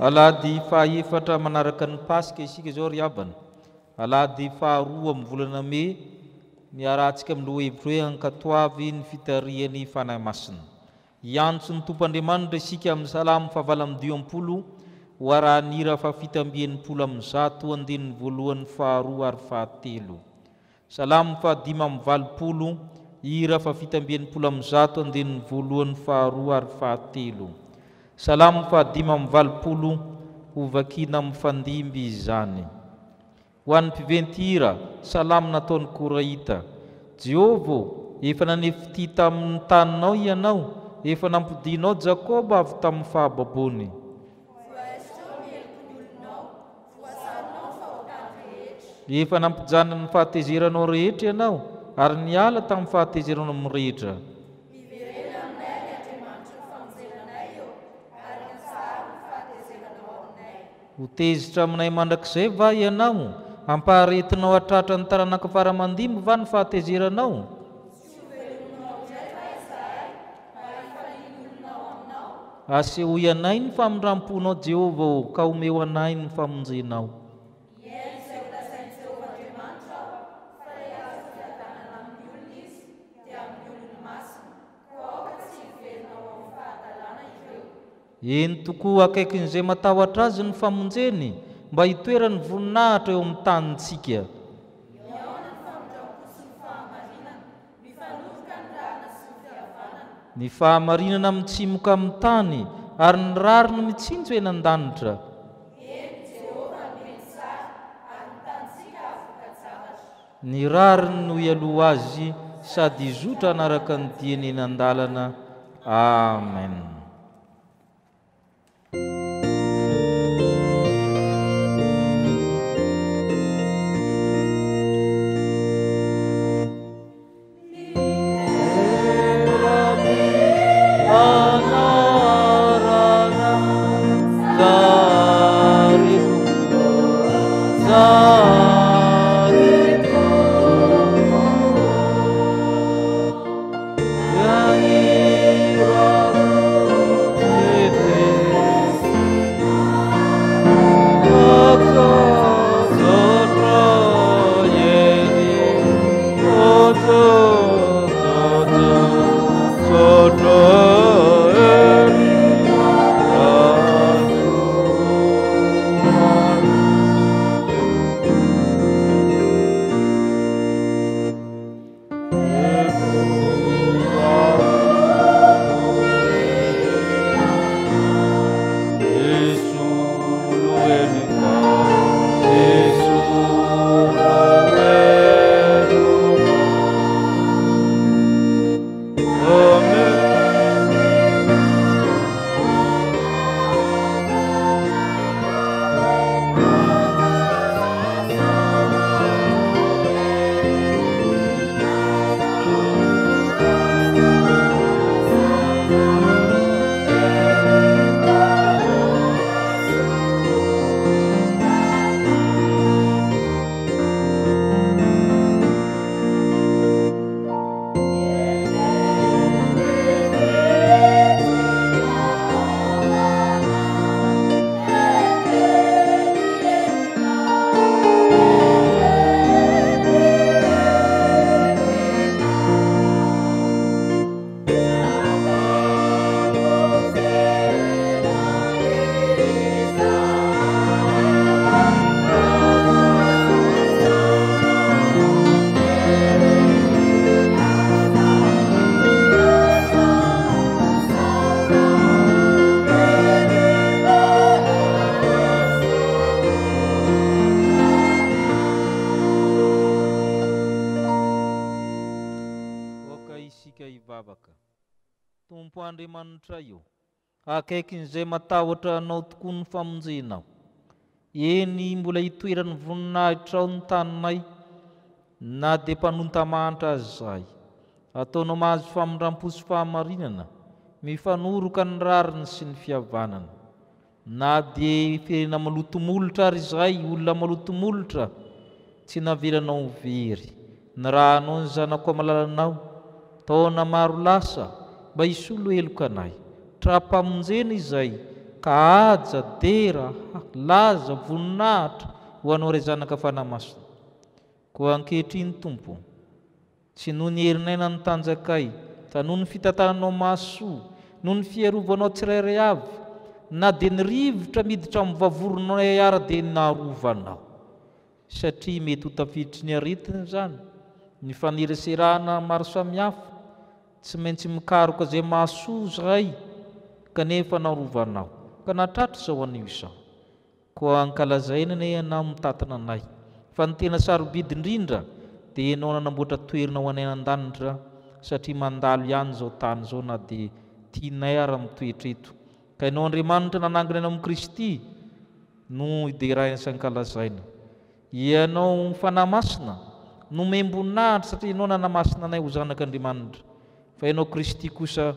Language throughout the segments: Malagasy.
Aladi faefatra manaraka ny Pasika isika zao ry abana. Aladi faharoa amin'ny volana May miarahantsika amin'ny lohahevitra hoe ankatoavy ny fitarian'ny fanahy masina. Iantso ny Tompoandriamanitra isika amin'ny salamo fahavala amin'ny 20 ho arahan'ira fafito amby enimpolo amin'ny 100 andinin'ny voalohany faharoa ary fahatelo. Salamo fahadimy amin'ny 20 ira fafito amby enimpolo amin'ny 100 andinin'ny voalohany faharoa ary fahatelo. Salamo fahadimy amin'ny 20 ho vakina amin'ny fandimby izany. Ho an'ny mpiventy hira, salamo nataon'ny Koraita. Jehova, efa nanefity tamin'ny taninao ianao, efa nampidinao Jakoba avy tamin'ny fahababony. Efa nampijana ny fahatezeranao rehetra ianao, ary niala tamin'ny fahatezeranao amin'ny rehetra. Ho tezitra aminay mandrakizay va ianao, hampaharetinao hatratra ny taranaka faramandimby va ny fahatezeranao? Aseho anay ny famindramponao Jehova, ka omeo anay ny famonjenao. Eny tokoa akaikin'izay matahotra azy ny famonjeny, mba hitoerany voninahitra eo amin'ny tanintsika. Ny fahamarinana mitsimoka amin'ny tany, ary ny rariny mitsinjo eny an-danitra. Ny rariny no ialoha azy, sady izotra anaraka ny diany eny an-dalana. Amen. Tompoandriamanitra io, akaikin'izay matahotra anao tokoa ny famonjenao. Eny mbola hitoerany voninahitra ao ny taninay, na dia mpanonta manitra azy zahay. ataonao mahazo famindram-po sy fahamarinana, mifanoroka ny rariny sy ny fihavanana. Na dia firenena malotomolotra ary izay, olona malotomolotra, tsy navelanao very. Ny rahanao ny zanako amalalanao, taona maro lasa, mba hisolo heloka anay. Trapamonjena izay, ka aja, dera, laza, voninahitra, ho anao ray zanaka fanamasina. Koa ankehitriny Tompo, tsy noho ny herinay na ny tanjakay, fa noho ny fitantananao mahasoa, noho ny fiarovanao tsirairay avy, na dia ny rivotra miditra amin'ny vavoronay ara dia narovanao. Satria mety ho tafiditry ny aretina zany, ny faneraserana maro samihafa, tsy maintsy mikaroka izay mahasoa zay, kanefa narovanao, ka natratra izao anio izao. Koa ankalazaina nay anao mitatana anay, fa ny tena sarobidy indrindra dia ianao nanamboatra toerana ho anay an-danitra, satria mandalo ihany izao tany izao na dia tianay ara mitoetra eto. Ka ianao Andriamanitra nanangana amin'ny Kristy no ideraina sy ankalazaina. Ianao fanamasina no membonahitra, satria ianao nanamasina anay ho zanak'Andriamanitra. Fa ianao Kristy kosa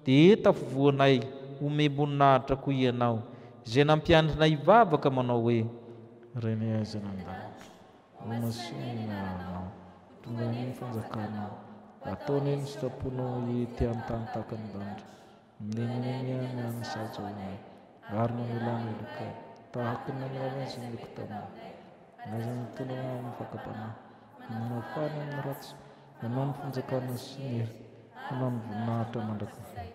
dia tafivoanay ho membonahitra koa ianao, izay nampiandrinay hivavaka manao hoe: Renay zanan-danitra, ho masinina anao, tonga ny fanjakanao, ataony ny sitraponao ety an-tany tahaka ny danitra. Meneneny any saja hoanay, ary mamelany heloka, tahaka ny naniavana sy ny loko taminao. Aza ny tonana amin'ny fakapanahy, manafana ny ratsy, manao ny fanjakana sy ny hery, manao ny voninahitra mandrakizay.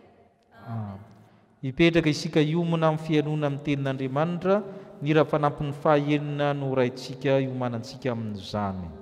Hipetraka isika hiomana amin'ny fianona amin'ny tenin'Andriamanitra, ny raha fanampin'ny fahaenina no raintsika hiomanantsika amin'izany.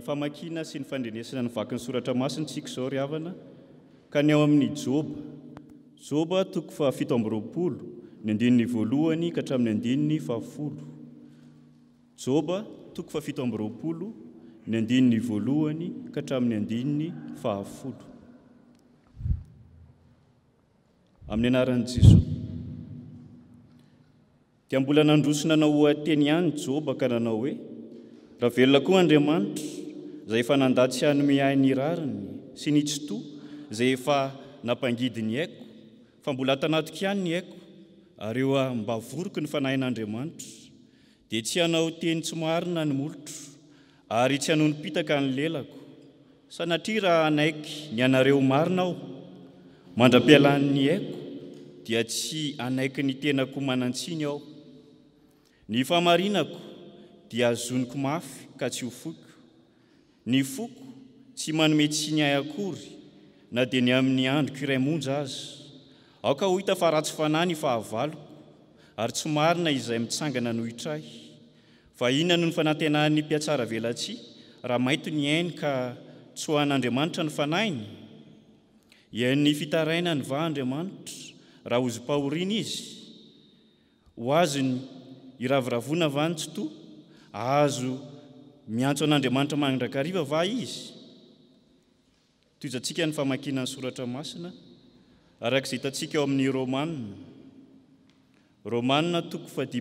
Famakina sy ny fandrenesana ny vaky ny soratra masintsika izao ry havana, ka ny ao amin'ny Joba toko fa 7 ny andininy voalohany ka hatramin'ny andininy 10. Joba toko fa 7 ny andininy voalohany ka hatramin'ny andininy 10. amin'ny anaran'i Jesosy. Dia mbola nandrosina nanao teny ihany Joba ka nanao hoe: raha velona koa Andriamanitra izay efa nandatsy hanome ahy ny rariny sy ny tsotoa izay efa nampangidy ny haiko, fa mbola tanatiko ihany ny haiko, ary eo mba voroko ny fanahin'Andriamanitra, dia tsy hanao teny tsy marina ny molotro, ary tsy hanao nipitaka ny lelako. Sanatria raha anaiky ny anareo marina aho, mandra-pialan'ny haiko, dia tsy anaiky ny tenako manantsiny aho. Ny famarinako dia azoniko mafy ka tsy ho foko. Ny foko tsy manome tsiny ahy akory, na dia ny amin'ny androko iray monja aza. Aoka ho hita fa ratsy fanahy ny fahavaloko, ary tsy marina izay mitsangana nohitra ahy. Fa inona no ny fanantenahan'ny mpiatsara velatsy raha maito ny ainy ka tsy ho an'Andriamanitra ny fanahiny? Ian'ny fitaraina ny vahan'Andriamanitra raha ozy-pahoriana izy. Ho azony iraviravona va ny tsotoa? Azo miantso an'Andriamanitra mandrakariva va izy? Toizantsika ny famakiana ny soratra masina arak'izay hitantsika ao amin'ny Romanina toko 5:10,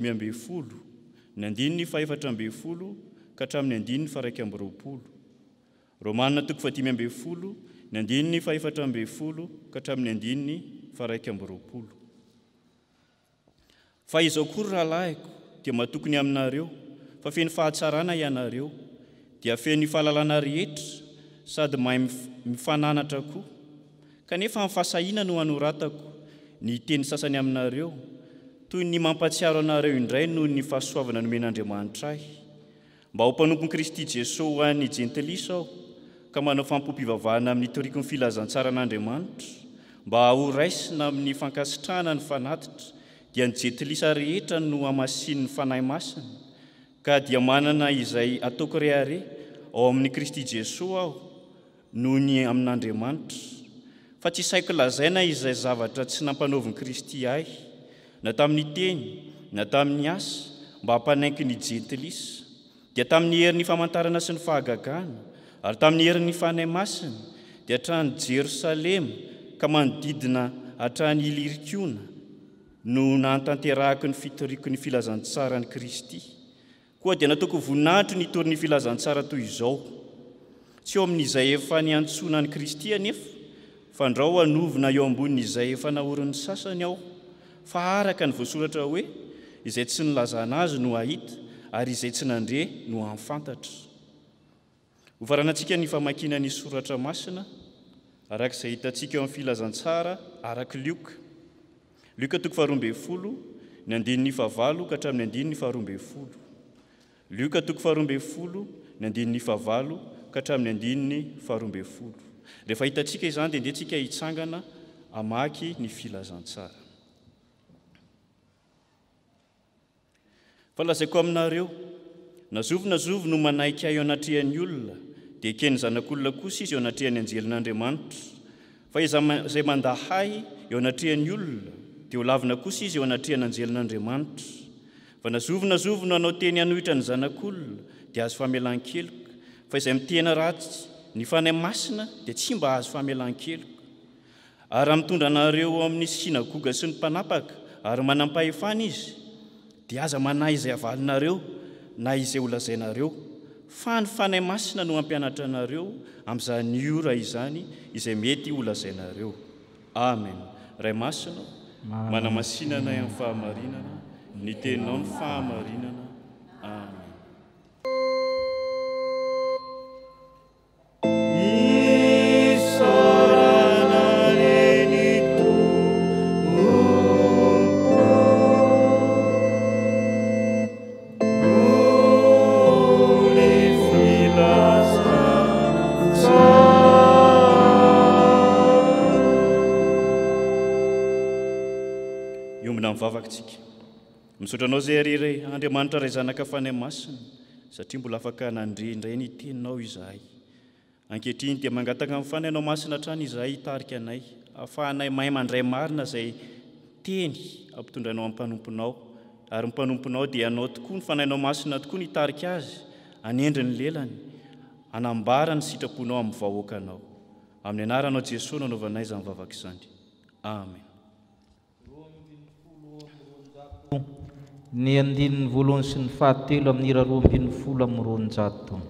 ny 4:11 ka hatramin'ny 1:20. Romanina toko 5:10, ny 4:11 ka hatramin'ny 1:20. Fa izao kory rahalahiko dia matokony aminareo, fa feno fahatsarana ianareo, dia feno ny fahalalana rehetra sady mahay mifananatra koa. Kanefa amin'ny fahasahiana no anoratako ny teny sasany aminareo, toy ny mampatsiaro anareo indray noho ny fahasoavana nomen'Andriamanitra ahy, mba ho mpanompon Kristy Jesosy ho an'ny jentilisa aho, ka manao fampom-pivavahana amin'ny torikon'ny filazantsara an'Andriamanitra, mba ho raisina amin'ny fankasitrahana ny fanatitra, dia ny jentilisa rehetra no hamasin'ny fanahy masina, ka dia manana izay ataoko rehare ao amin'ny Kristy Jesosy aho noho ny amin'Andriamanitra. Fa tsy saiko lazaina izay zavatra tsy nampanaovin Kristy ahy, na tamin'ny teny, na tamin'ny asa, mba hampanaiky ny jentilisa, dia tamin'ny herin'ny famantarana sy ny fahagagana, ary tamin'ny herin'ny fanahy masina, dia hatrany Jerosalema ka manodidina hatrany Ilirikiona no natanterahako ny fitoriako ny filazantsara ny Kristy. Koa dia nataoko voninahitry ny tory ny filazantsara toy izao, tsy eo amin'izay efa niantsona ny Kristy anefa, fa ndrao hanovina eo ambonin'izay efa nahorin'ny sasany aho, fa araka ny voasoratra hoe: izay tsy nilazana azy no hahita, ary izay tsy nandre no hanfantatra. Hofaranantsika ny famakiana ny soratra masina arak'izay hitantsika eo amin'ny filazantsara araka Luka toko 12, ny 1:9 ka hatramin'ny 1:12. Luka toko 12, ny 1:9 ka hatramin'ny 1:12. Rehefa hitantsika izany dia ndehantsika hitsangana hamaky ny filazantsara. Fa lazaiko aminareo, nazovo no manaiky ahy eo anatrehan'ny olona, dia eken'ny zanak'olona kosa izy eo anatrehan'ny anjelin'Andriamanitra. Fa izay mandahay eo anatrehan'ny olona, dia ho lavina kosa izy eo anatrehan'ny anjelin'Andriamanitra. Fa nazovo no hanao teny hanohitra ny zanak'olona, dia azo famelan-keloka. Fa izay mitena ratsy ny fanahy masina, dia tsy mba azo famelan-keloka. Ary raha mitondra anareo amin'ny sinagoga sy ny mpanapaka, ary manampahefana izy, dia aza manahy izay avalinareo na izay ho lazainareo, fa ny fanahy masina no hampianatra anareo amin'izany ora izany izay mety ho lazainareo. Amen. Ray masina, manamasinana amin'ny fahamarinana, ny teninao ny fahamarinana. Amen. Mivavakatsika misotranao zay rery Andriamanitra ray zanaka fanahy masina, satria mbola afaka nandre indray ny teninao izahay. Ankehitriny dia mangataka amin'ny fanahinao masina hatrany izahay hitarika anay, ahafahanay mahay mandray marina izay teny ampitondranao amin'ny mpanomponao, ary mpanomponao dia anao tokoa ny fanahinao masina tokoa ny hitarika azy, anendry ny lelany, anambara ny sitraponao amin'ny vahoakanao. Amin'ny anaranao Jesosy nanaovanay izany vavaka izany. Amen. ny 9 sy ny 7 amin'ny 12 amin'ny roanjato.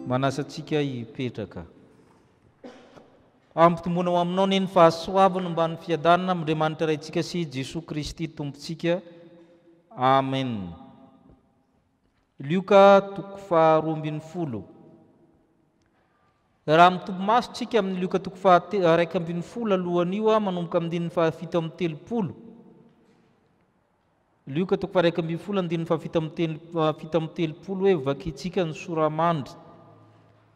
Manasatsika hipetraka. Ampitombona aminao ny fahasoavana mba ny fiadanana Andriamanitra raintsika sy Jesosy Kristy Tompontsika. Amen. Luka 12. Raha mitombo maso tsika amin'ny Luka 1:12 alohan'io manomboka amin'ny 7:30. Luka 1:12 hoe vakitsika ny soramandry.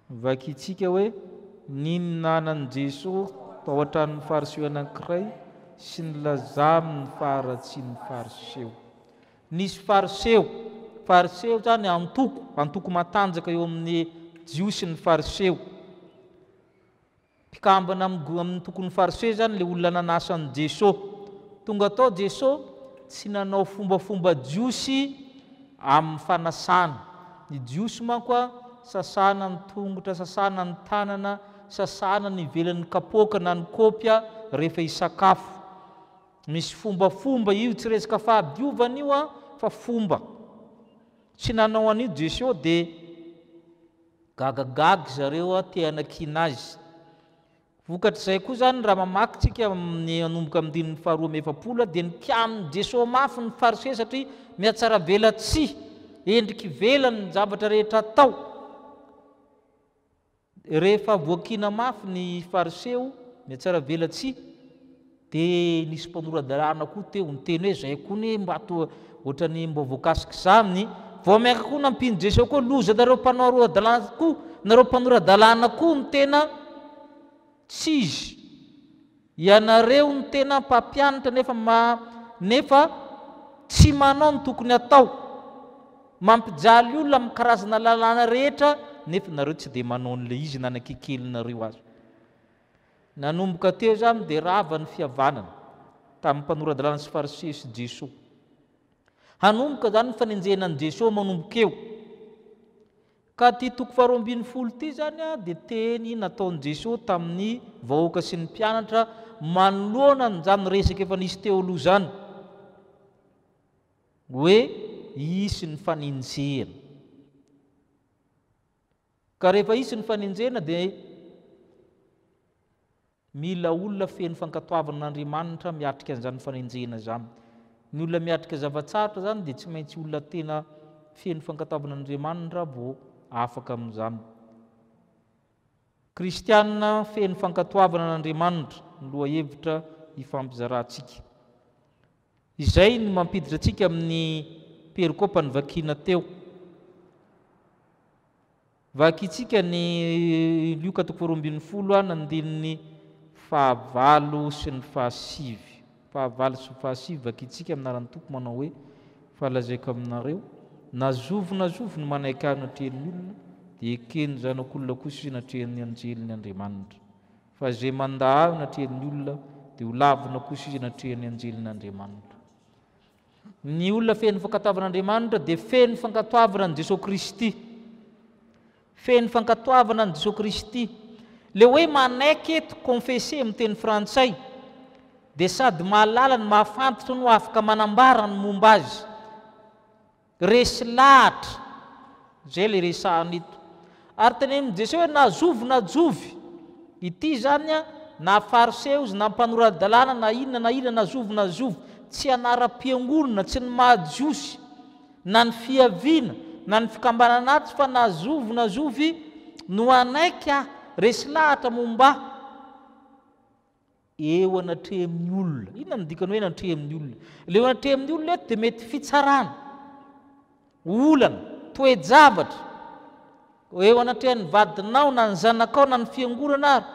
Vakitsika hoe ninonanan'i Jesosy tao an-tranon'ny fariseo anankiray sy nilaza amin'ny faharatsian'ny fariseo. Nisy fariseo zany antoko matanjaka eo amin'ny jiosy ny fariseo. Mpikambana amin'ny tokon'ny fariseo zany le olona nanasan'i Jesosy. Tonga tao Jesosy tsy nanao fombafomba jiosy amin'ny fanasana. Ny jiosy manko sasana ny tongotra, sasana ny tanana, sasana ny ivelan'ny kapoaka na ny kopia rehefa isakafo. Misy fombafomba io, tsy resaka fahadiovana io fa fomba. Tsy nanao an'io Jesosy dia gagagagy zareo te hanakina azy. Vokatr'izay koa zany raha mamakitsika amin'ny anomboka amin'ny 12:20 dia nikiamin'i Jesosy mafy ny fariseo satria mihatsara vela tsia endriky velany ny zavatra rehetra atao. Rehefa voakina mafy ny fariseo mihatsara vela tsia dia nisy mpanoradalàna koa teo niteny hoe zay koa ny mba ohatrany mba voakasika izany. Vao miaka koa nampiny Jesosy koa loza nareo mpanoradalàna koa ny tena tsy izy. Ianareo ny tena mpampianatra nefa tsy manao ny tokony atao. Mampijaly olona amin'ny karazana lalàna rehetra nefa nareo tsy dia manao n'le izy nanakikelinareo azy. Nanomboka teo zany dia rava ny fihavanana tamin'ny mpanoradalàna sy fariseo sy Jesosy. Hanomboka zany ny fanenjehanan'i Jesosy manomboka eo. Ka ty 12 ty zany dia teny nataon'i Jesosy tamin'ny vahoaka sy ny mpianatra manoloana zany resaka efa nisy teo aloha zany hoe isy ny fanenjehana. Ka rehefa isy ny fanenjehana dia mila olona feno fankatoavana n'Andriamanitra miatrika an'izany fanenjehana zany. Ny olona miatrika zavatsarotra zany dia tsy maintsy olona tena feno fankatoavana n'Andriamanitra vao afaka amin'izany. Kristianina feno fankatoavana n'Andriamanitra ny lohahevitra ifampizarantsika. Izay no mampiditra antsika amin'ny perikopany vakina teo. Vakitsika ny Luka 12 ny andininy 9 sy ny 10. 9 sy 10 vakitsika aminaran'ny Tompo manao hoe falazaiko aminareo nazovona manaiky ahy natrehan'ny olona dia ekeny zanak'olona kosa sy natrehan'ny anjeliny Andriamanitra. Fa zay manda ahy natrehan'ny olona dia ho lavina kosa izy natrehan'ny anjeliny Andriamanitra. Ny olona feno fankatoavan'Andriamanitra dia feno fankatoavana ny Jesosy Kristy. Feno fankatoavana ny Jesosy Kristy. Le hoe manaiky eto confessé amin'ny teny frantsay dia sady mahalala ny mahafantatra no afaka manambara ny momba azy. resy lahatra zay le resahanito. Ary tenen'i Jesosy hoe najovy ity zany a na fariseo izy na mpanorandalàna na inona najovy tsy anara-piangonana tsy ny mahajosy na ny fiaviana na ny fikambanana aty fa najovy no anaiky resy lahatra momba eo anatre amin'ny olona. Inona ny dikany hoe anatre amin'ny olona? Le anatre amin'ny olona eto dia mety fitsarana, olana, toe-javatra, eo anatrehan'ny vadinao na ny zanakao na ny fiangonana ary,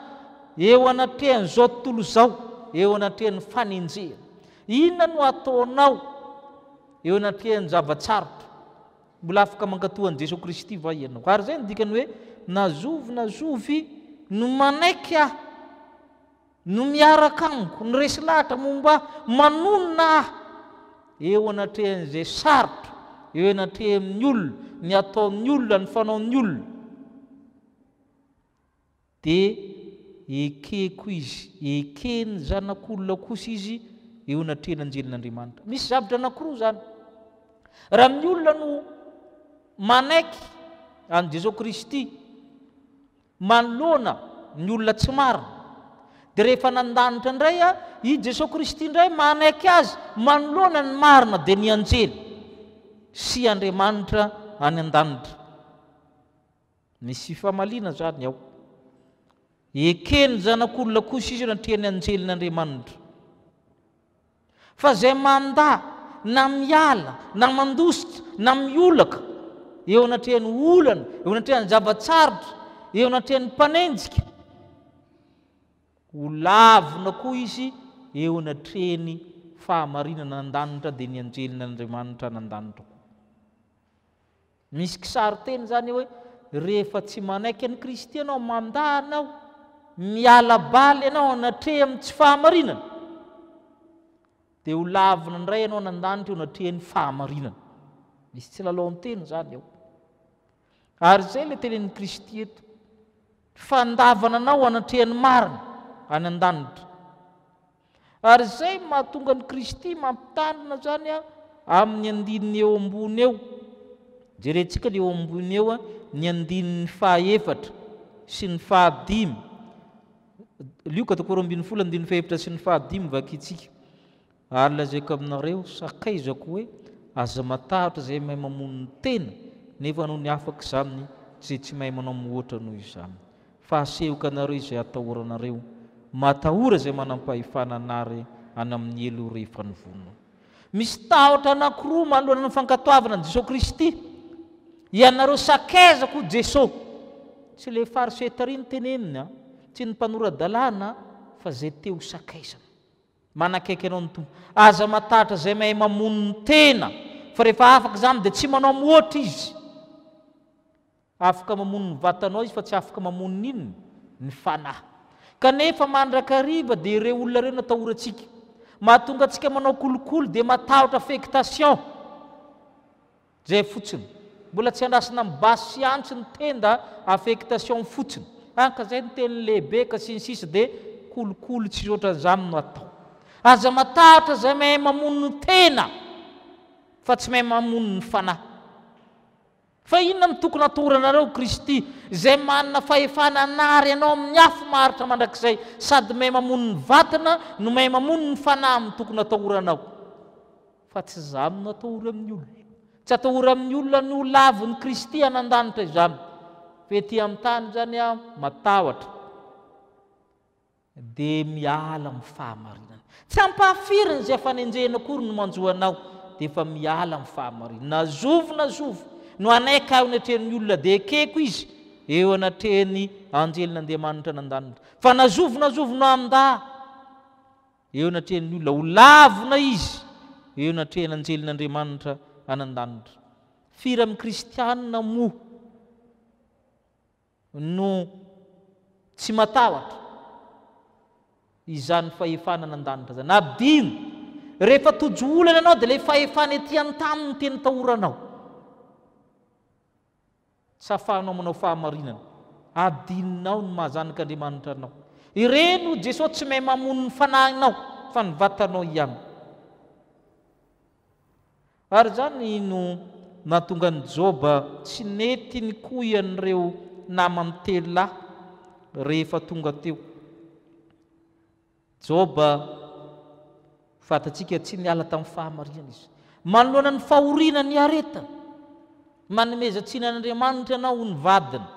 eo anatrehan'izao tontolo izao, eo anatrehan'ny fanenjehana. Inona no ataonao eo anatrehan'ny zavatsarotra? Mbola afaka mankatohan'i Jesosy Kristy va ianao? Ary zay ny dikany hoe najovy no manaiky no miaraka amiko, ny resy lahatra momba manonona eo anatrehan'izay sarotra, eo anatrehan'ny olona, ny ataon'ny olona, ny fanaon'ny olona. Dia ekeko izy, ekeny zanak'olona kosa izy eo anatrehany anjelin'Andriamanitra. Misy zavatra anankiroa zany. Raha amin'ny olona no manaiky an'i Jesosy Kristy manoloana ny olona tsy marina, dia rehefa nandanitra indray i Jesosy Kristy indray manaiky azy manoloana ny marina dia ny anjely sy Andriamanitra any an-danitra. Misy famaliana zany ao. Ekeny zanak'olona kosa izy anatrehany anjelin'Andriamanitra. Fa zay manda na miala na mandositra na miolaka eo anatrehany olana, eo anatrehany zavatsarotra, eo anatrehany mpanenjika, ho lavina koa izy eo anatrehany fahamarinana an-danitra dia ny anjelin'Andriamanitra an-danitra. Misy kisary teny zany hoe rehefa tsy manaiky an'i Kristy ianao, manda anao, miala baly ianao anatreha amin'ny tsy fahamarinana, dia ho lavina indray ianao an-danitra eo anatrehany fahamarinana. Misy tsy lalaon-teny zany eo. Ary zay le tenen'i Kristy eto, fandavana anao anatrehany marina any an-danitra. Ary zay mahatonga an'i Kristy mampitandrina zany amin'ny andininy eo ambony eo. Jerentsika le eo ambony eo ny andininy fahaefatra sy ny fahadimy. Lioka 4:7 sy ny fahadimy vakitsika. Ary lazaiko aminareo, sakaizako hoe aza matahotra zay mahay mamono ny tena, nefa noho ny afaka izany zay tsy mahay manao mihoatra noho izany. Fa asehoka anareo izay atahoranareo, matahora zay manampahefana anary any amin'ny elo rehefa ny vono. Misy tahotra anankiroa manoloana ny fankatoavana an'i Jesosy Kristy. Ianareo sakaizako Jesosy, tsy le fariseo tariny tenenina, tsy ny mpanorandalàna, fa zay teo sakaizana. Manakaiky anao ny tompo. Aza matahatra zay mahay mamono ny tena, fa rehefa afaka zany dia tsy manao mihoatra izy. Afaka mamono ny vatanao izy fa tsy afaka mamono n'inona? Ny fanahy. Kanefa mandrakariva dia ireo olona ireo natahorantsika. Mahatonga antsika manao kolikoly dia matahotra affectation. Zay fotsiny. Mbola tsy andrasina mibasy sy antsy ny tenda affectation fotsiny. Ka zay ny teny lehibe ka sy ny sisa dia kolikoly tsy ohatran'izany no atao. Aza matahotra zay mahay mamono ny tena, fa tsy mahay mamono ny fanahy. Fa inona ny tokony atahoranareo Kristy zay manana fahefana anary ianao amin'ny afo maharitra mandrakizay, sady mahay mamono ny vatana no mahay mamono ny fanahy amin'ny tokony atahoranao. Fa tsy izany no atahora amin'ny olona. Tsy atahora amin'ny olona no lavin'i Kristy anan-danitra izany. Fa ety amin'ny tany zany matahotra dia miala amin'ny fahamarinana. Tsy ampahafirina izay fanenjehana akory no manjoanao, dia efa miala amin'ny fahamarinana. Nazovy no anaiky ao anatrehan'ny olona, dia ekeko izy eo anatrehany anjelin'Andriamanitra an-danitra. Fa nazovy no anda eo anatrehan'ny olona, ho lavina izy eo anatrehany anjelin'Andriamanitra an-danitra. Firy amin'ny kristianina moa no tsy matahotra izany fahefana an-danitra zany. Adino rehefa tojo olana ianao dia le fahefana ety an-tany no teny tahoranao. Tsy ahafahanao manao fahamarinana, adinonao no mahazanik'Andriamanitra anao. Ireno Jesosy tsy mahay mamono ny fanahinao fa ny vatanao ihany. Ary zany no nahatonga ny Joba tsy nety ny koyan'ireo namany telo lahy rehefa tonga teo. Joba fatatsika tsy niala tamin'ny fahamarina izy, manoloana ny fahoriana ny aretana, manomezantsina an'Andriamanitra ianao ho ny vadina,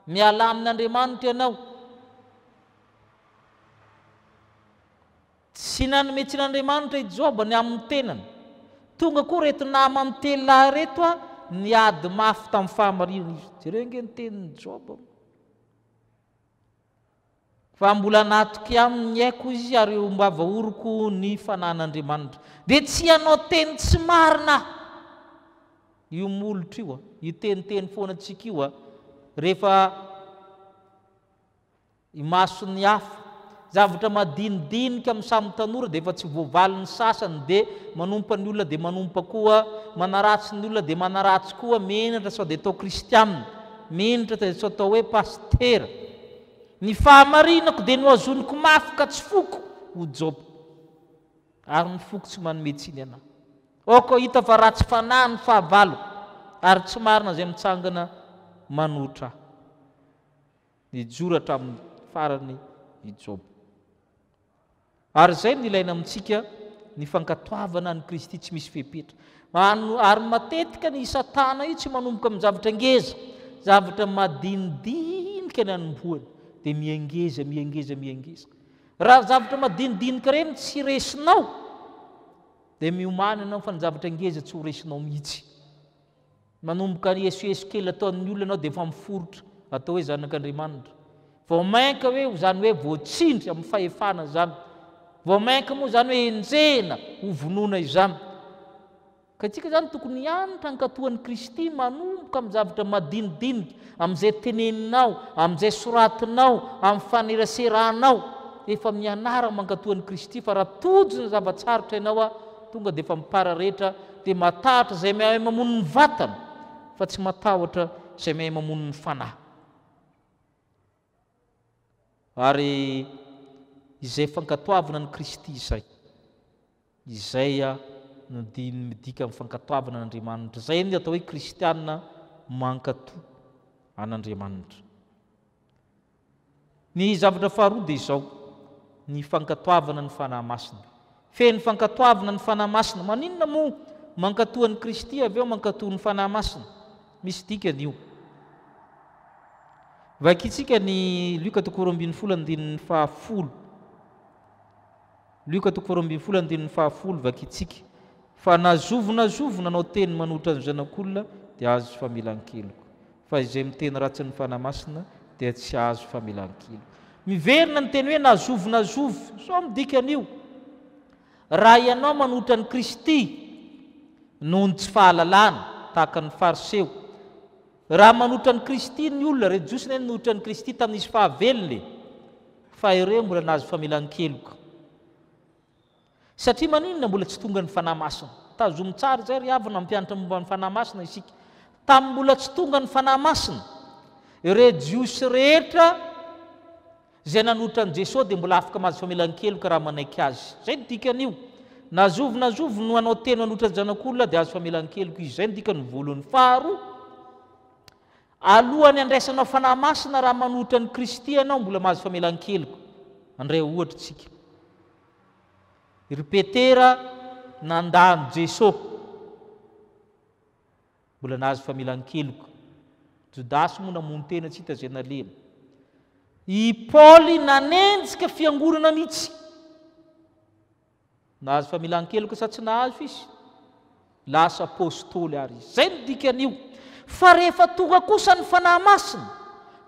miala amin'Andriamanitra ianao. Tsy nanometsin'Andriamanitra i Joba ny amin'ny tenany, tonga koa reto namany telo lahy reto niady mafy tamin'ny fahamarina izy. Jereo nge ny tenin'ny Joba. Fa mbola natoky aminy haiko izy ary mba vaoroko ny fanan'Andriamanitra. Dia tsy hanao teny tsy marina io molotra io, io teniteny foana antsika io rehefa imason'ny hafa, zavatra madinidinika amin'ny samy tanora dia efa tsy voavalin'ny sasany dia manompa ny olona dia manompa koa, manaratsy ny olona dia manaratsy koa, menatra sao dia atao kristianina, menatra dia sao atao hoe pastera. Ny fahamarinako dia noazoniko mafy ka tsy foko ho Joba, ary ny foko tsy manometsiny ianao. Oko hita fa ratsy fanahy ny fahavalo, ary tsy marina izay mitsangana manotra. Nijoratra amin'ny farany i Joba. Ary izay ny ilaina amintsika ny fankatoavana ny Kristy tsy misy fepetra. Ary matetika ny Satana io tsy manomboka amin'ny zavatra ngeza, zavatra madinidinika ny anombohany, dia miengeza. Raha zavatra madinidinika reny tsy resinao, dia miomany ianao fa ny zavatra ngeza tsy ho resinao mihitsy. Manomboka ny Yesu kely ataon'ny olona anao dia efa miforotra, atao hoe zanak'Andriamanitra. Vao mainka hoe zany hoe voatsindry amin'ny fahefana zany, vao mainka moa zany hoe enjena ho vonoana izany. Ka itsika zany tokony hianatra hankatohan'ny Kristy manomboka amin'ny zavatra madinidinika, amin'izay teneninao, amin'izay soratinao, amin'ny faneraseranao, efa mianara mankatohan'ny Kristy. Fa raha tojo ny zavatsarotra ianao tonga dia efa mipararetra, dia matahotra izay mahay mamono ny vatana, fa tsy matahotra izay mahay mamono ny fanahy. Ary izay fankatoavana ny Kristy izay no midika amin'ny fankatoavana an'Andriamanitra. Izay ny atao hoe kristianina mankatoa an'Andriamanitra. Ny zavatra faharoa dia izao, ny fankatoavana ny fanahy masina. Feno fankatoavana ny fanahy masina. Maninona moa mankatoa ny Kristy avy eo mankatoa ny fanahy masina? Misy dikany io. Vakitsika ny Luka 2:10. Luka 2:10 vakitsika. Fa nazovonazovona nanao teny manotra ny zanak'olona dia azo famelan-keloko. Fa izay miteny ratsy ny fanahy masina dia tsy azo famelan-keloko. Miverina ny teny hoe nazovonazovo, sao midikan'io. Raha ianao manotra ny Kristy noho ny tsy fahalalana tahaka ny fariseo, raha manotra ny Kristy ny olona, re josiny nonotra ny Kristy tamin'isy fahavelony, fa ireo mbola nazo famelan-keloka. Satria maninona mbola tsy tonga ny fanahy masina? Tazomy tsara zay ry havana mampianatra momba ny fanahy masina isika. Tamin'ny mbola tsy tonga ny fanahy masina, ireo jiosy rehetra izay nanotra an' Jesosy dia mbola afaka mahazo famelan-keloka raha manaiky azy. Zay ny dikan'io. Nazovonazovo no hanao teny manotra ny zanak'olona dia azo famelan-keloka izy. Zay ny dikany voalohany. Faharoa, alohan'ny andraisanao fanahy masina raha manotra ny Kristy ianao mbola mahazo famelan-keloka. Andray ohatra tsika. Ry Petera nandany Jesosy, mbola nahazo famelan-keloka. Jodasy moa namono tena tsy hita izay nalena. I Paoly nanenjika fiangonana mihitsy, nahazo famelan-keloka sa tsy nahazo izy? Lasa apôstôly ary izy. Zay ny dikan'io. Fa rehefa tonga kosa ny fanahy masina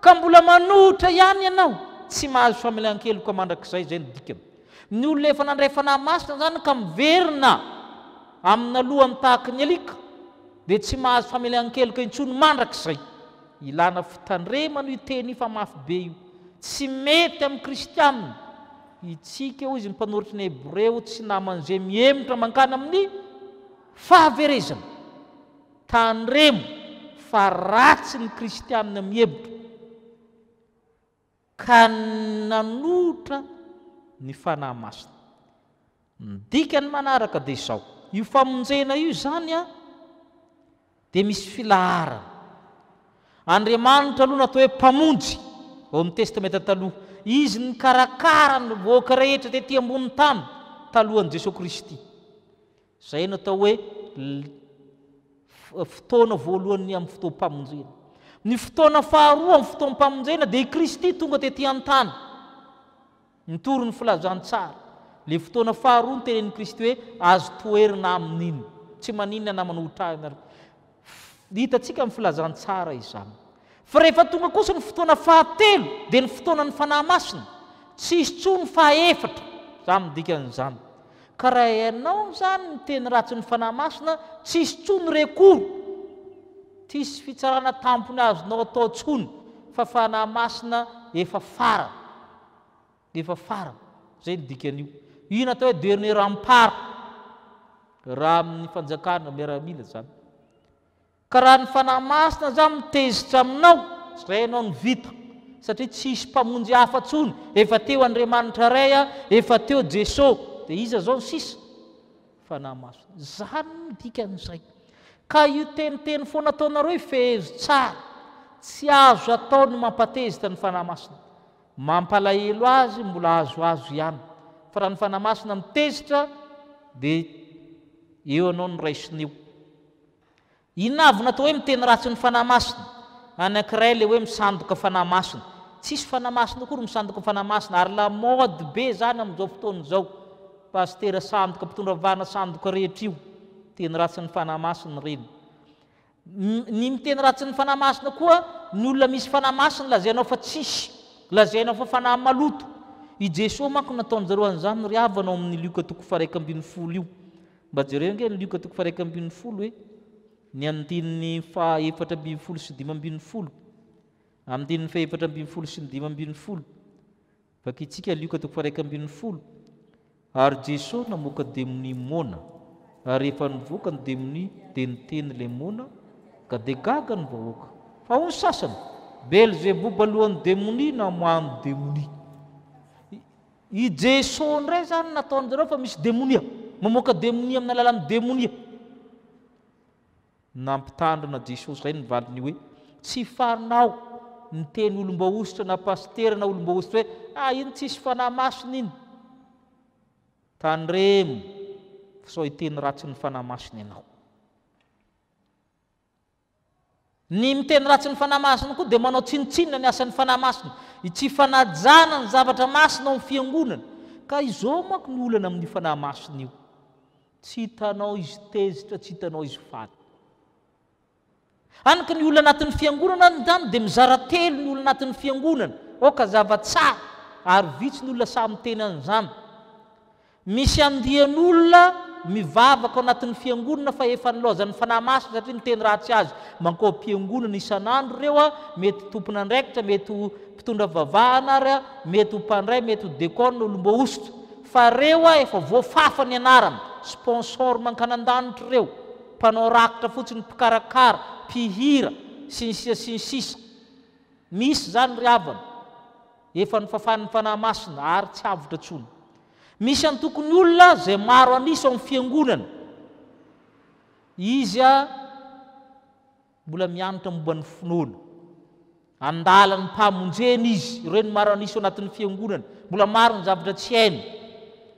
ka mbola manotra ihany ianao, tsy mahazo famelan-keloka mandrakizay. Zay ny dikany. Ny olona efa nandray fanahy masina zany ka miverina amin'ny lohany tahaka ny alika dia tsy mahazo famelan-keloka intsony mandrakizay. Ilana fitandremana io teny fa mafy be io. Tsy mety amin'ny kristianina. Itsika hoy izy ny mpanoratra ny Hebreo, tsy naman'izay miemotra mankany amin'ny fahaverezana. Tandremo fa ratsy ny kristianina mihemotra ka nanotra ny fanahy masina. Ny dikany manaraka dia izao. Io famonjena io zany dia misy filaharana. Andriamanitra aloha natao hoe mpamonjy ao amin'ny testamenta taloha. Izy nikarakara ny vahoaka rehetra tety ambony tany talohan'i Jesosy Kristy. Zay natao hoe fotoana voalohany amin'ny fotoam-pamonjena. Ny fotoana faharoa amin'ny fotoam-pamonjena dia i Kristy tonga tety an-tany nitoro ny filazantsara. Le fotoana faharoa ny tenenin'i Kristy hoe azo toerina amin'iny, tsy maninona namanohitra azy. Hitantsika amin'ny filazantsara izany. Fa rehefa tonga kosa ny fotoana fahatelo dia ny fotoana ny fanahy masina, tsisy tsony fahaefatra zany dikan'izany. Ka raha ianao zany ny teny ratsy ny fanahy masina, tsisy tsony rekory, tsisy fitsarana tampony azonao atao tsony, fa fanahy masina efa fara. Efa fara. Zay ny dikan'io. Io natao hoe dernier rempart raha amin'ny fanjakana miaramila zany. Ka raha ny fanahy masina zany mitezitra aminao, zay ianao ny vita, satria tsisy mpamonjy hafa tsony. Efa teo Andriamanitra ray, efa teo Jesosy. Dia iza zao sisa? Fanahy masina. Zany ny dikan'izay. Ka io teniteny foana ataonareo fehezo tsara, tsy azo atao ny mampatezitra ny fanahy masina. Mampalahelo azy mbola azo ihany. Fa raha ny fanahy masina mitezitra dia eo anao ny raisiny io. Inavy natao hoe miteny ratsy ny fanahy masina. Anankiray le hoe misandoka fanahy masina. Tsisy fanahy masina koa misandoka fanahy masina, ary la mode be zany amin'izao fotoana izao. Pastera sandoka, mpitondra vana sandoka rehetra io, teny ratsy ny fanahy masina reny. Ny miteny ratsy ny fanahy masina koa, ny olona misy fanahy masina lazainao fa tsisy, lazainao fa fanahy maloto. I Jesosy manko nataony zareo an'izany, ry havanao amin'ny Luka 1:10 io. Mba jereo nge ny Luka 1:10 hoe ny andininy faha-efatra ambin'ny folo sy 5:10, andininy faha-efatra ambin'ny folo sy 5:10. Vakitsika Luka 1:10. Ary Jesosy namoaka demonia mona, ary efa nivoaka ny demonia dia niteny le mona ka dia gaga ny vahoaka. Fa hoy ny sasany, Belzebuba alohan'ny demonia namoahany demonia. I Jesosy ndray zany nataony zareo fa misy demonia, mamoaka demonia amin'ny alalan'ny demonia. Nampitandrina Jesosy zay ny valiny hoe tsy fanao ny teny olom-baositra na pastera na olom-baositra hoe iny tsisy fanahy masina iny. Tandremo sao hiteny ratsy ny fanahy masina ianao. Ny miteny ratsy ny fanahy masina koa dia manao tsinitsinina ny asan'ny fanahy masina. Tsy fanajana ny zavatra masina ao amin'ny fiangonana. Ka izao manko ny olana amin'ny fanahy masina io. Tsy hitanao izy tezitra, tsy hitanao izy faty. Anaka ny olona anatin'ny fiangonana zany dia mizara telo ny olona anatin'ny fiangonana. Oka zava-tsara, ary vitsy ny olona samy miteny an'izany. Misy andian'olona mivavaka ao anatin'ny fiangonana fa efa nilaozan'ny fanahy masina satria miteny ratsy azy. Mankao am-piangonana isan'andro reo, mety tompona andraikitra, mety mpitondra vavahana ary, mety ho mpandray, mety ho dekona, olom-baositra. Fa reo efa voafafa ny anarana, sponsor mankanan-danitra reo, mpanao rakitra fotsiny, mpikarakara, mpihira, sy ny sisa. Misy zany ry havana, efa nifafan'ny fanahy masina ary tsy avotra tsony. Misy antokony olona zay maro anisa ao amin'ny fiangonana. Izy mbola mianatra momba ny finoana. Andalan'ny mpamonjena izy, ireo ny maro anisa ao anatin'ny fiangonana. Mbola maro ny zavatra tsy hainy.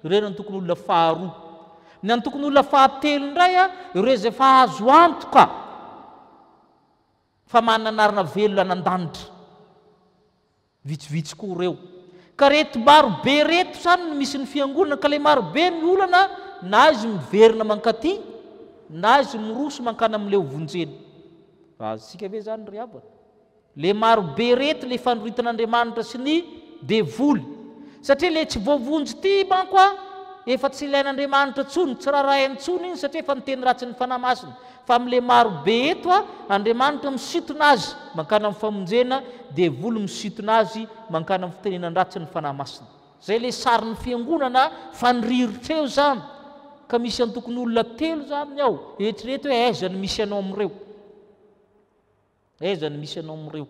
Ireo ny antokony olona faharoa. Ny antokony olona fahatelo indray ireo zay fa azo antoka fa mananarina velona nan-danitra. Vitsivitsy koa ireo. Ka reto maro be reto zany no misy ny fiangonana, ka le maro be ny olana na izy miverina mankaty na izy miroso mankana amin'ilay hovonjena. Azitsika ve zany ry havana? Le maro be reto le fandoritan'Andriamanitra sy ny devoly. Satria le tsy voavonjy ty manko efa tsy ilain'Andriamanitra tsony, tsy rarainy tsony iny satria efa niteny ratsy ny fanahy masina. Fa amin'le maro be eto Andriamanitra misitona azy mankana amin'ny famonjena, devoly misitona azy mankana amin'ny fitenenan ratsy ny fanahy masina. Zay le sarin'ny fiangonana fanirirotra eo zany. Ka misy antokony olona telo zany ao. Eritrereto hoe aiza ny misy anao amin'ireo. Aiza ny misy anao amin'ireo.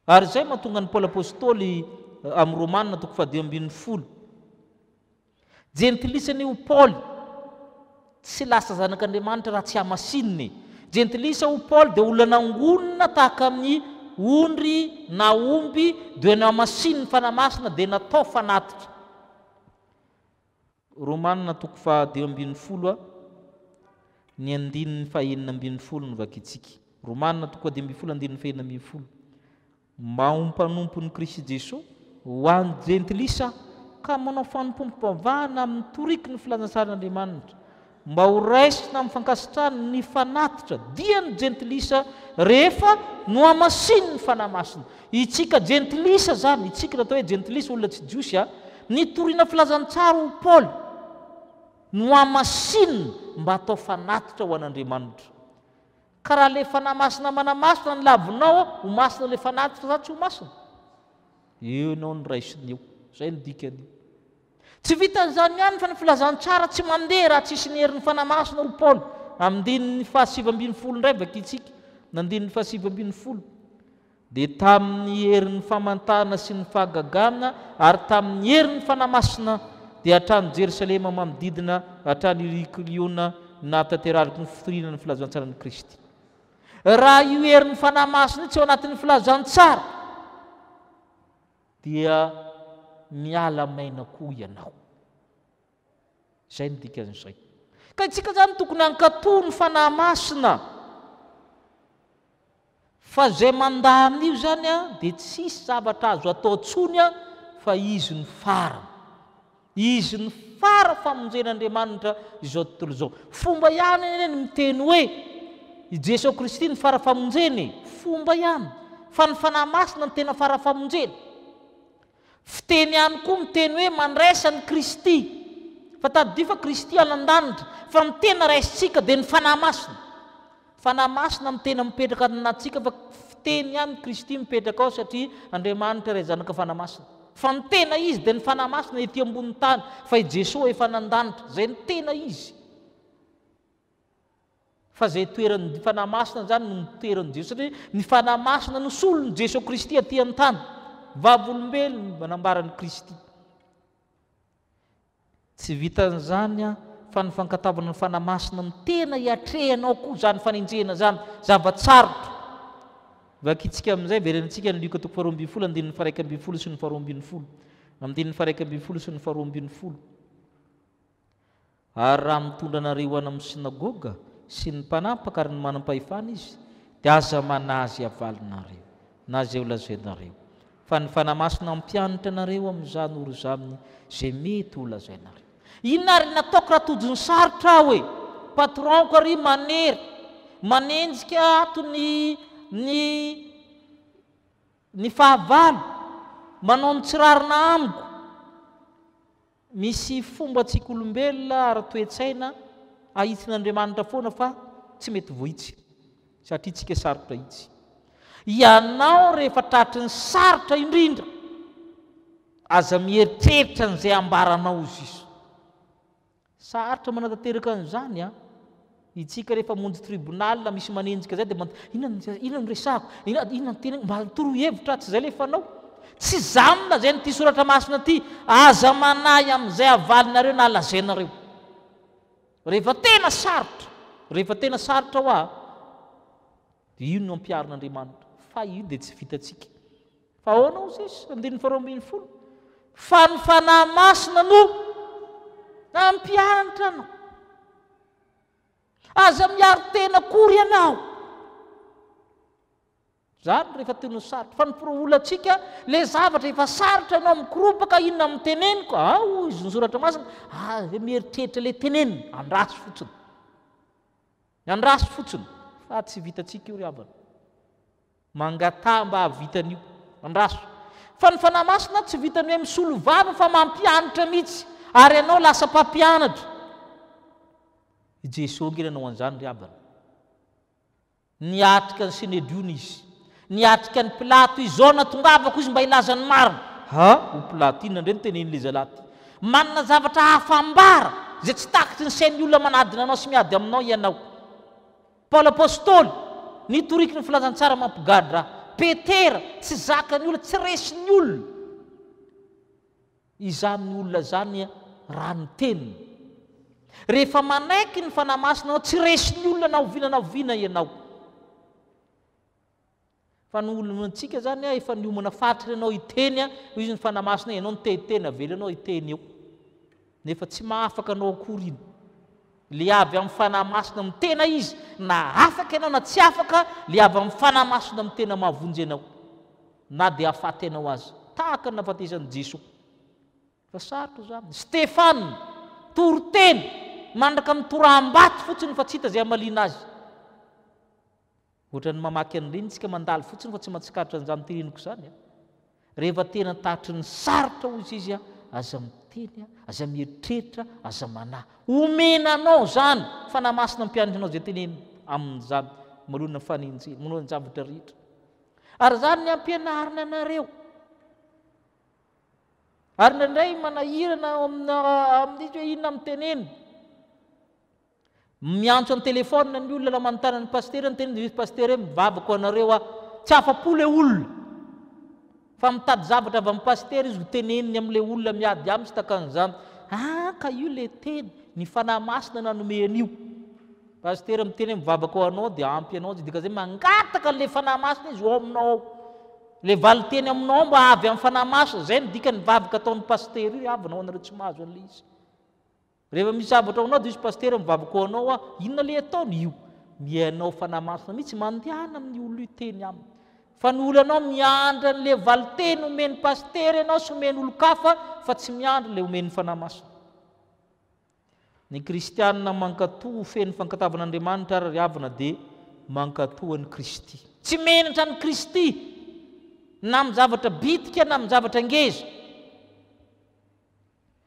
Ary zay mahatonga ny Paoly apôstôly amin'ny Romanina 10:10. Jentilisany io Paoly tsy lasa zanak'Andriamanitra raha tsy hamasininy. Jentilisa ho Paul dia olona nangonina tahaka amin'ny ondry na omby dia namasininy fanamasina dia natao fanatitra. Romanina 12:10 ny 2:9 no vakitsika. Romanina 12:10 maompanompon'ny Kristy Jesosy ho an'ny jentilisa ka manao fanompompavahana amin'ny toriky ny filazantsara'Andriamanitra mba ho raisina amin'ny fankasitrahana ny fanatitra dia ny jentilisa rehefa no amasininy ny fanamasina. Itsika jentilisa zany, itsika natao hoe jentilisa olona tsy jiosy ny toriana filazantsara ho Paul no amasininy mba atao fanatitra ho an'Andriamanitra. Ka raha le fanamasina manamasina ny lavinao ho masina le fanatitra za tsy ho masina, eo ianao ny raisiny eo. Zay ny dikany. Tsy vitan'izany ihany fa ny filazantsara tsy mandeha raha tsisy ny herin'ny fanamasina ho Paul. Amin'ny 7:10 indray vakitsika, na 7:10 dia tamin'ny herin'ny famantana sy ny fahagagana ary tamin'ny herin'ny fanamasina dia hatrany Jerusalema manodidina hatrany Ikoniana na tanterahako ny fitoriana ny filazantsara ny Kristy. Raha io herin'ny fanamasina tsy ao anatin'ny filazantsara dia miala maina koa ianao. Zay ny dikan'izay. Ka itsika zany tokony hankatoa ny fanahy masina. Fa zay mandany io zany dia tsisy zavatra azo atao tsony fa izy ny farany. Izy ny fara famonjen'Andriamanitra izao tontolo izao. Fomba ihany eny miteny hoe i Jesosy Kristy ny fara famonjeny. Fomba ihany. Fa ny fanahy masina ny tena fara famonjeny. Fiteny ihany koa miteny hoe mandraisa ny Kristy. Fa tadidio fa Kristy anan-danitra. Fa ny tena raisitsika dia ny fanahy masina. Fanahy masina ny tena mipetraka anatsika fa fiteny ihany Kristy mipetraka ao satria Andriamanitra ray zanaka fanahy masina. Fa ny tena izy dia ny fanahy masina ety ambony tany, fa i Jesosy efa nan-danitra. Zay ny tena izy. Fa zay toeran'ny fanahy masina zany no toeran'ny Jesosy satria ny fanahy masina no solon'ny Jesosy Kristy aty an-tany. Vavolombelony manambaran'ny Kristy. Tsy vitan'izany fa ny fankatavana ny fanahy masina ny tena hiatrehanao koa zany fanenjehana zany zavatsarotra. Vakitsika amin'izay verenitsika ny Luka 12:12 ny 1:12 sy ny 2:12. Amin'ny 1:12 sy ny 2:12. Ary raha mitondra anareo any amin'ny sinagoga sy ny mpanapaka ary ny manam-pahefana izy dia aza manazy avalinareo na zay ho lazainareo. Fa ny fanahy masina mampianatra anareo amin'izany oro izany zay mety ho lazainareo. Inona ary nataoko raha tojo ny sarotra hoe patronko ary manery manenjika ato ny fahavalo manao ny tsirarina amiko. Misy fomba tsika olombelona ary toetsaina ahitsin'Andriamanitra foana fa tsy mety vohitsy satria tsika sarotra itsy. Ianao rehefa tratry ny sarotra indrindra aza mieritreritra n'izay ambaranao izy iso. Sarotra manatateraka an'izany itsika rehefa monjy tribunal misy manenjika zay dia inona ny resako, inona ny tena mba torohevitra tsy zay le fanao. Tsy zamina zay nyty soratra masina ty, aza manahy amin'izay avalinareo na lazainareo. Rehefa tena sarotra ho dia io no ampiarin'Andriamanitra. Fa io dia tsy vitatsika. Fa ahoana ho zay 2:12 fa ny fanahy masina no ampianatra anao. Aza miaro tena kory ianao. Zany rehefa tena sarotra. Fa ny porovolantsika le zavatra efa sarotra ianao mikorompaka inona amin'ny teneniko. Izy ny soratra masina mieritreritra le teneniny andraso fotsiny. Fa tsy vitatsika io ry havana. Mangatà mba havitan'io andraso. Fa ny fanahy masina tsy vitany hoe misolo vava fa mampianatra mihitsy. Ary ianao lasa mpampianatra. I Jesosy ngena nanao an'izany ry havana. Niatrika ny Senedriona izy. Niatrika ny Pilato izao natongavako izy mba hilaza ny marina. Ho Pilato inona indray ny tenen'ilay zalahy. Manana zavatra hafambara zay tsy takitry ny sain'ny olona manadina anao sy miady aminao ianao. Paoly apôstôly nitoriky ny filazantsara mampigady raha. Petera tsy zakany olona, tsy resin'ny olona. Izany olona zany raha ny teniny Rehefa manaiky ny fanahy masina anao, tsy resy ny olona na oviana ianao. Fa ny olona antsika zany efa niomana fatratra ianao hiteny izy ny fanahy masina ianao ny tehiteny avela ianao hiteny eo. Nefa tsy mahafaka anao akory iny. Le avy amin'ny fanahy masina mitena izy, na afaka ianao na tsy afaka, le avy amin'ny fanahy masina mitena mahavonjy ianao. Na dia hafaty ianao azy, tahaka ny nafatesany Jesosy. Fa sarotra zany. Stefana toriteny mandraka amin'ny toraham-bato fotsiny fa tsy hita zay hamaliana azy. Ohatrany mamaky an'ireny tsika mandalo fotsiny fa tsy mahatsikaritra an'izany teneniko zany. Rehefa tena tahatra ny sarotra hozy izy, aza miteny, aza mieritreritra, aza manahy. Omenanao zany fanahy masina mpianatranao zay teneny amin'izany manoloana fanenjena, manoloana ny zavatra rehetra. Ary zany ny ampianarina anareo. Ary nandray manahirana amin'izy hoe inona miteneny. Miantso amin'ny telefônina ny olona manontany ny pastera, ny teneny vice pastera hoe mivavaka anareo tsy afa-po le olona. Fa mitady zavatra avy amin'ny pastera izy ho teneniny amin'ilay olona miady aminy sy takan'izany. Ka io le teny ny fanahy masina nanome an'io. Pastera miteny hoe mivavaka ho anao dia ampy anao, dikazay mangataka le fanahy masina izy ho aminao ao. Le vali teny aminao mba avy amin'ny fanahy masina, zay ny dikany mivavaka ataon'ny pastera io, avanao anareo tsy mahazo an'ilay izy. Rehefa misy zavatra aminao dia izy pastera mivavaka ho anao, inona le ataony io? Mihainao fanahy masina mihitsy mandehana amin'ny olona io teny aminy. Fa ny olonao miandra n'le valiteny omeny pastera ianao sy omeny olo-kafa, fa tsy miandra le omeny fanahy masina. Ny kristianina mankatoa feno fankatavan'Andriamanitra ary avana dia mankatoa ny Kristy. Tsy menatra ny Kristy na amin'ny zavatra bitika na amin'ny zavatra ngeza.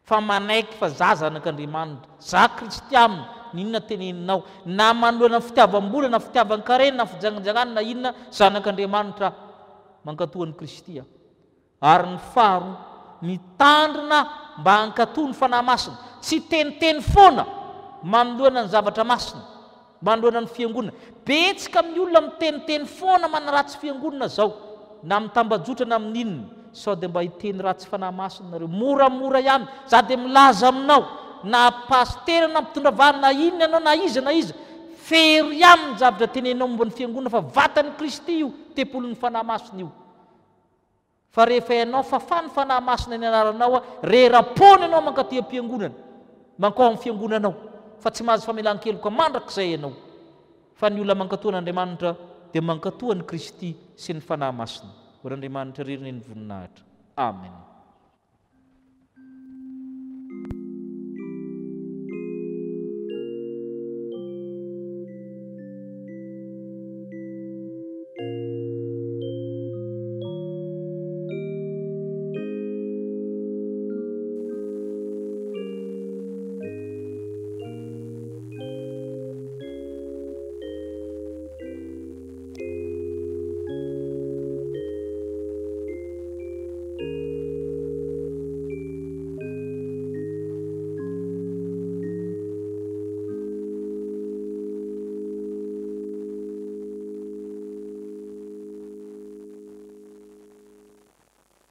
Fa manaiky fa za zanak'Andriamanitra, za kristianina, ninona teneninao, na manoloana ny fitiavam-bola na fitiavan-karena na fijangajanganana na inona, zanak'Andriamanitra mankatoa ny Kristy. Ary ny faharoa, mitandrina mba hankatoa ny fanahy masina, tsy teniteny foana manoloana ny zavatra masina, manoloana ny fiangonana. Betsaka amin'ny olona miteniteny foana manaratsy fiangonana zao, na mitambajotra na amin'inona, sao dia mba hiteny ratsy fanahy masina nareo. Moramora ihany, za dia milaza aminao, na pastera na mpitondra vary na inona ianao na iza, fery ihany ny zavatra tenenao momba ny fiangonana fa vatany Kristy io, tempolon'ny fanahy masina io. Fa rehefa ianao fafany fanahy masina ny anaranao, rerapony ianao mankaty am-piangonana, mankao amin'ny fiangonanao, fa tsy mahazo famelan-keloka mandrakizay ianao. Fa ny olona mankatoa n'Andriamanitra dia mankatoa ny Kristy sy ny fanahy masina. Oran'Andriamanitra ririny ny voninahitra. Amen.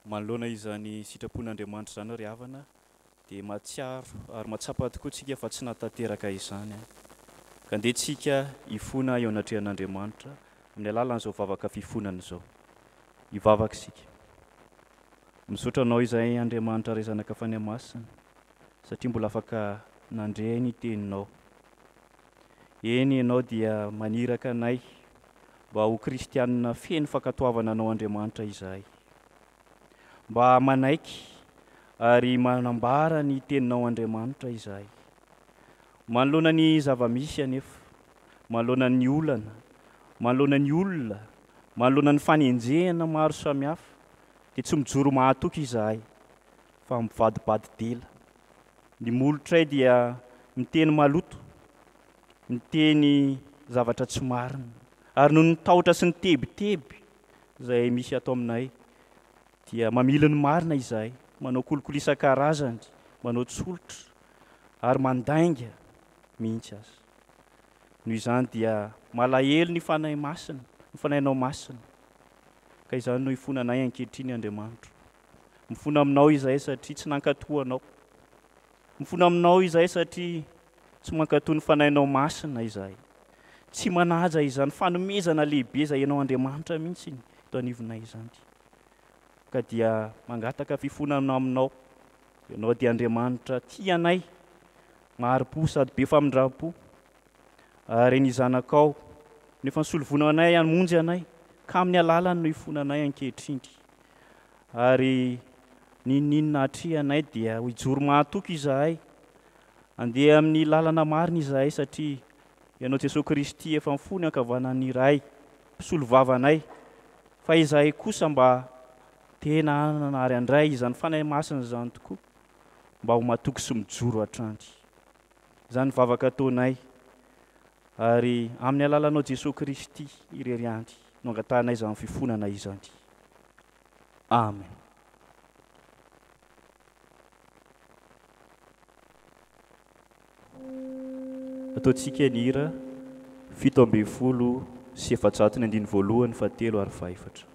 Manoloana izany sitrapon'Andriamanitra zany ry havana dia matsiaro ary matsapa tokoa tsika fa tsy natanteraka izany. Ka andeha tsika hifona eo anatrehan'Andriamanitra amin'ny alalan'izao vavaka fifonana izao. Hivavaka isika. Misaotra anao izay Andriamanitra ray zanaka fanahy masina satria mbola afaka nandray ny teninao. Eny ianao dia maniraka anay mba ho kristianina feno fankatoavana anao Andriamanitra izahay. Mba manaiky ary manambara ny teninao Andriamanitra izahay. Manoloana ny zava-misy anefa, manoloana ny olana, manoloana ny olona, manoloana ny fanenjehana maro samihafa, dia tsy mijoro mahatoky izahay fa mivadibady dela. Ny molotray dia miteny maloto, miteny zavatra tsy marina, ary noho ny tahotra sy ny tebiteby izay misy ato aminay dia mamila ny marina izahay, manao kolokolo isan-karazany, manao tsolotra ary mandainga mihitsy azy. Noho izany dia malahelo ny fanahy masina, ny fanahinao masina. Ka izany no hifona anay ankehitriny Andriamanitra. Mifona aminao izahay satria tsy nankatoanao. Mifona aminao izahay satria tsy mankatony fanainao masina izahay, tsy manaja izany fanomezana lehibe izay ianao Andriamanitra mihitsy to anivonay izany. Ka dia mangataka fifonana aminao, ianao dia Andriamanitra tianay, mahari-po sady be famindram-po, ary ny zanakao nefa nisolovona anay hamonjy anay, ka amin'ny alalany no hifonanay ankehitriny. Ary ninona hatrehanay dia hijoro mahatoky izahay, andeha amin'ny lalana marina izahay satria ianao Jesosy Kristy efa mifony ankavanany iray mpisolovavanay, fa izahay kosa mba tena hanana andray izany fanahy masina izany tokoa, mba ho matoky sy mijoro hatrany. Izany vavaka ataonay, ary amin'ny alalanao Jesosy Kristy irery-andry no angatanay izany fifonana izany. Amen. Ataontsika ny hira 720 sy 721 fatelo ary faefatra.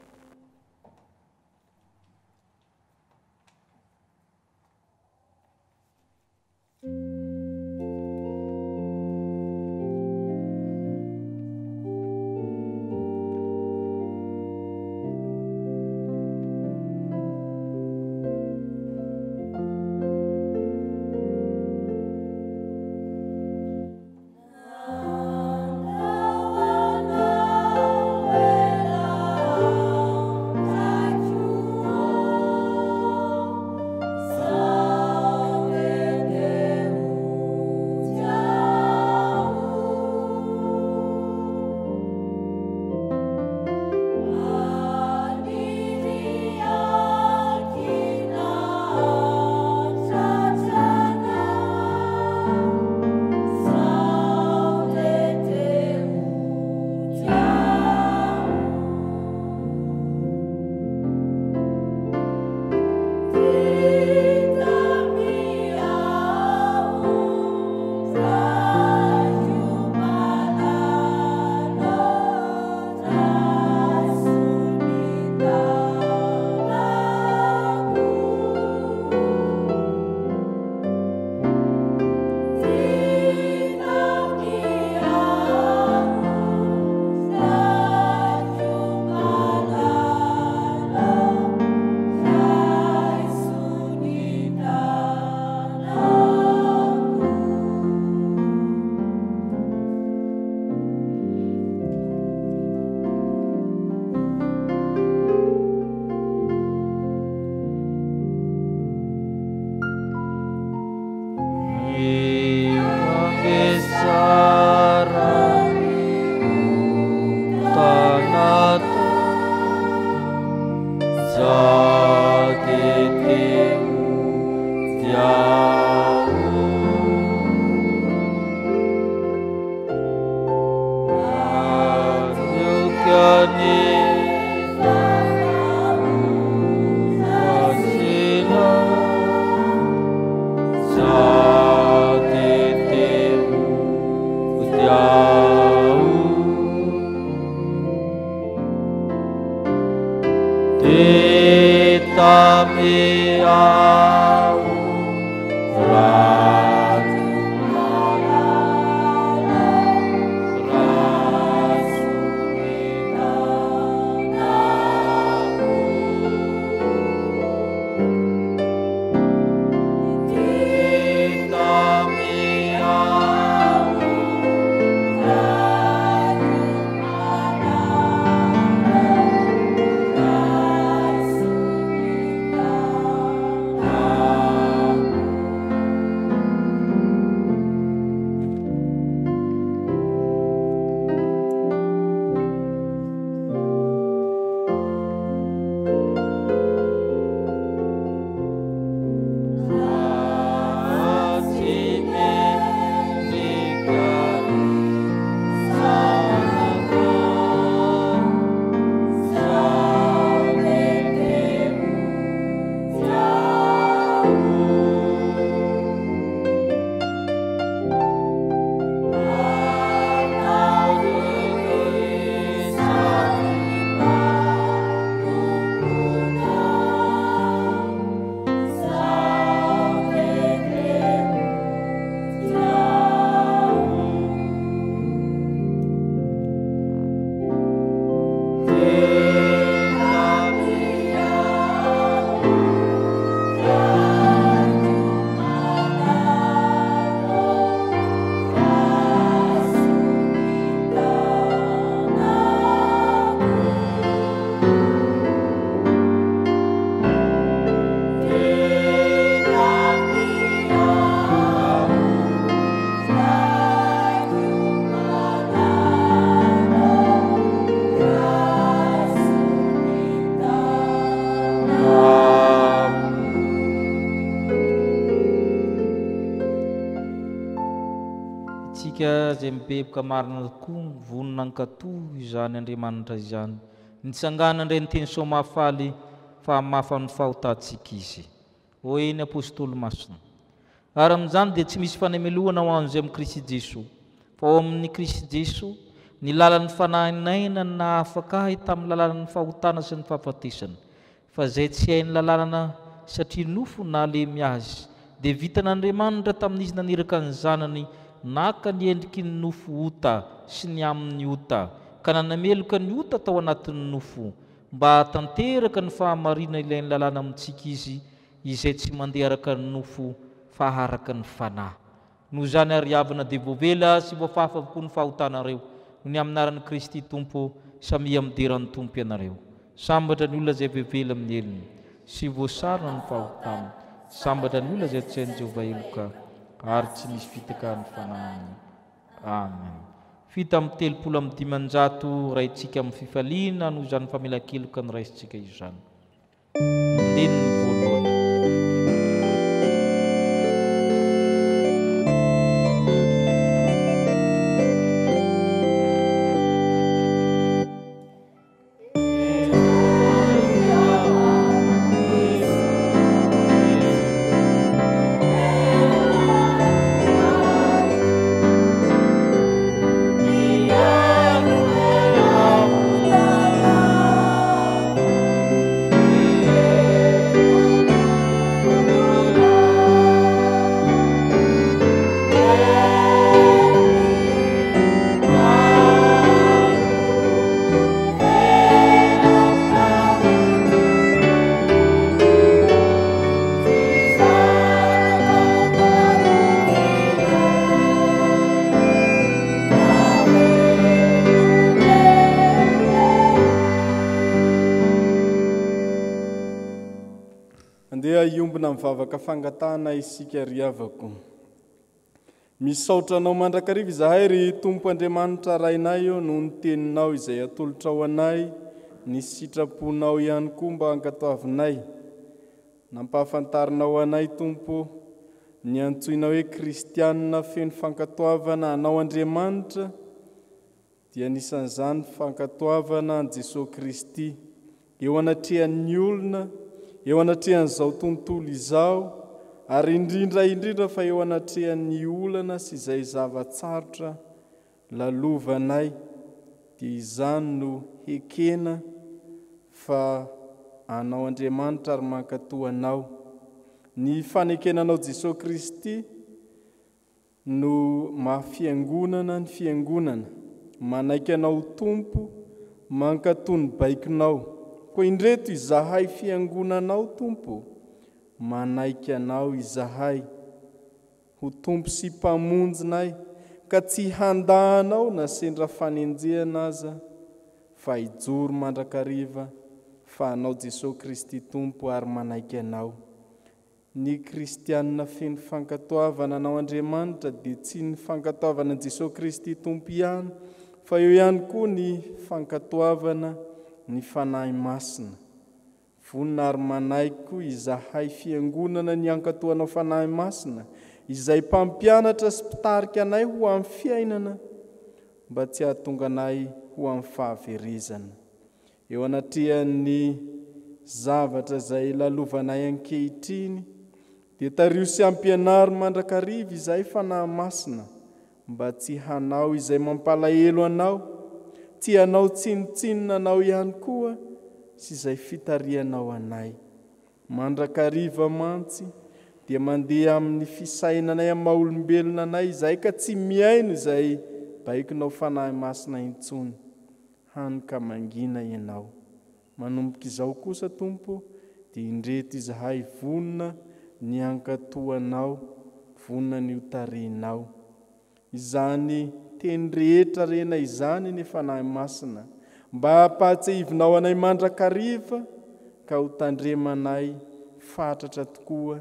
tsika zay mibeboka marina koa vonona ankatoy izany Andriamanitra izany. Nitsangana ndray ny teny soamafaly fa mafany fahotantsika izy. Hoy ny apôstôly masina. Ary amin'izany dia tsy misy fanemelohana ho an'izay amin'ny Kristy Jesosy. Fa ao amin'ny Kristy Jesosy, ny lalan'ny fanahinaina na afaka ahy tamin'ny lalan'ny fahotana sy ny fahafatesana. Fa zay tsy hainy lalàna satria nofo nalemy azy, dia vitan'Andriamanitra tamin'izy naniraka ny zanany naka ny endriky ny nofo ota sy ny amin'ny ota, ka nanameloka ny ota tao anatin'ny nofo, mba tanteraka ny fahamarina ilain'ny lalàna amintsika izy, izay tsy mandeha araka ny nofo fa araka ny fanahy. Noho izany ary havana dia voavela sy voafafa avokoa ny fahotanareo, ny aminaran'ny Kristy Tompo, samyamideran'ny Tompo ianareo. Sambatra ny olona izay vevela amin'ny elony, sy voasarona ny fahotana. Sambatra ny olona izay tsy hain'i Jehovah eloka, ary tsy misy fitakany fanahiny. Amen. Fita amin'ny 350 raitsika amin'ny fifaliana noho izany famelan-keloka ny raisitsika izany. Andininy voalohany. Iombona mivavaka fangatana isika riavako. Misaotranao mandrakariva izahay ry Tompo Andriamanitra rainay eo noho ny teninao izay atolotra ao anay, ny sitraponao ihany koa mba ankatoavinay. Nampahafantarinao anay Tompo, ny antsoinao hoe Kristianina feno fankatoavana anao Andriamanitra, dia nisan'izany fankatoavana an Jesosy Kristy eo anatrehan'ny olona, eo anatrehan'izao tontolo izao, ary indrindra fa eo anatrehan'ny olana sy izay zavatsarotra lalovanay, dia izany no hekena fa anao Andriamanitra ary mankatoa anao. Ny fanekenanao Jesosy Kristy no mahafiangonana ny fiangonana, manaiky anao Tompo, mankatoa ny baikonao. Koa indreto izahay fiangonanao Tompo, manaiky anao izahay ho Tompo sy mpamonjinay, ka tsy handahanao na sendra fanenjehana aza, fa hijoro mandrakariva fa anao Jesosy Kristy Tompo ary manaiky anao. Ny Kristianina feno fankatoavana anao Andriamanitra dia tsy ny fankatoavana Jesosy Kristy Tompo ihany, fa eo ihany koa ny fankatoavana ny fanahy masina. Vonina ary manaiky koa izahay fiangonana ny ankatoanao fanahy masina, izay mpampianatra sy mpitarika anay ho amin'ny fiainana, mba tsy hahatonga anay ho amin'ny fahaverezana. Eo anatrehan'ny zavatra izay lalovanay ankehitriny, dia tario sy ampianary mandrakariva izay fanahy masina, mba tsy hanao izay mampalahelo anao, tsy hanao tsinotsinona anao ihany koa, sy izay fitarianao anay. Mandrakariva mantsy, dia mandeha amin'ny fisainanay amin'ny maha-olombelona anay izay, ka tsy miaino izay baikonao fanahy masina intsony. Hany ka mangina ianao. Manomboka izao kosa Tompo, dia indreto izahay vonina ny ankatoanao, vonina ny hotarianao. Izany teny rehetra rena izany ny fanahy masina, mba hampahatsiahivinao anay mandrakariva, ka ho tandremanay fatratra tokoa,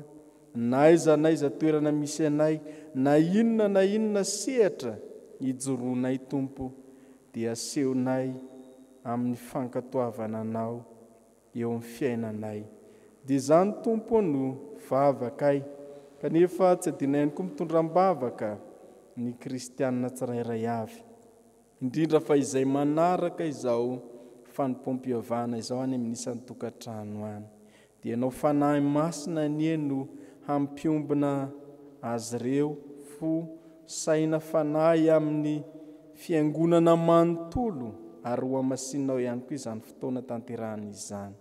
na aiza toerana misy anay, na inona sehatra hijoroanay Tompo, dia asehonay amin'ny fankatoavana anao eo amin'ny fiainanay. Dia izany Tompo no vavakay, kanefa tsy adinay ihany koa mitondram-bavaka, ny kristianina tsirairay avy, indrindra fa izay manaraka izao fanompoam-piavana izao any amin'ny isan'ny tokantrano any, dia ianao fanahy masina anie no hampiombona azy ireo fo saina fanahy amin'ny fiangonana manontolo, ary ho amasinao ihany koa izany fotoana tanterahana izany.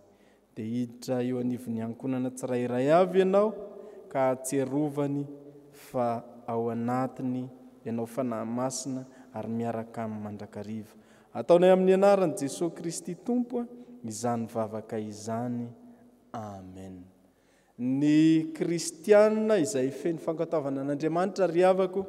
Dia hiditra eo anivon'ny ankonana tsirairay avy ianao ka atserovany fa ao anatiny ianao fanahy masina ary miaraka amin'ny mandrakariva. Ataonay amin'ny anaran'i Jesosy Kristy Tompo izany vavaka izany. Amen. Ny kristianina izay feno fankatavana an'Andriamanitra ry havako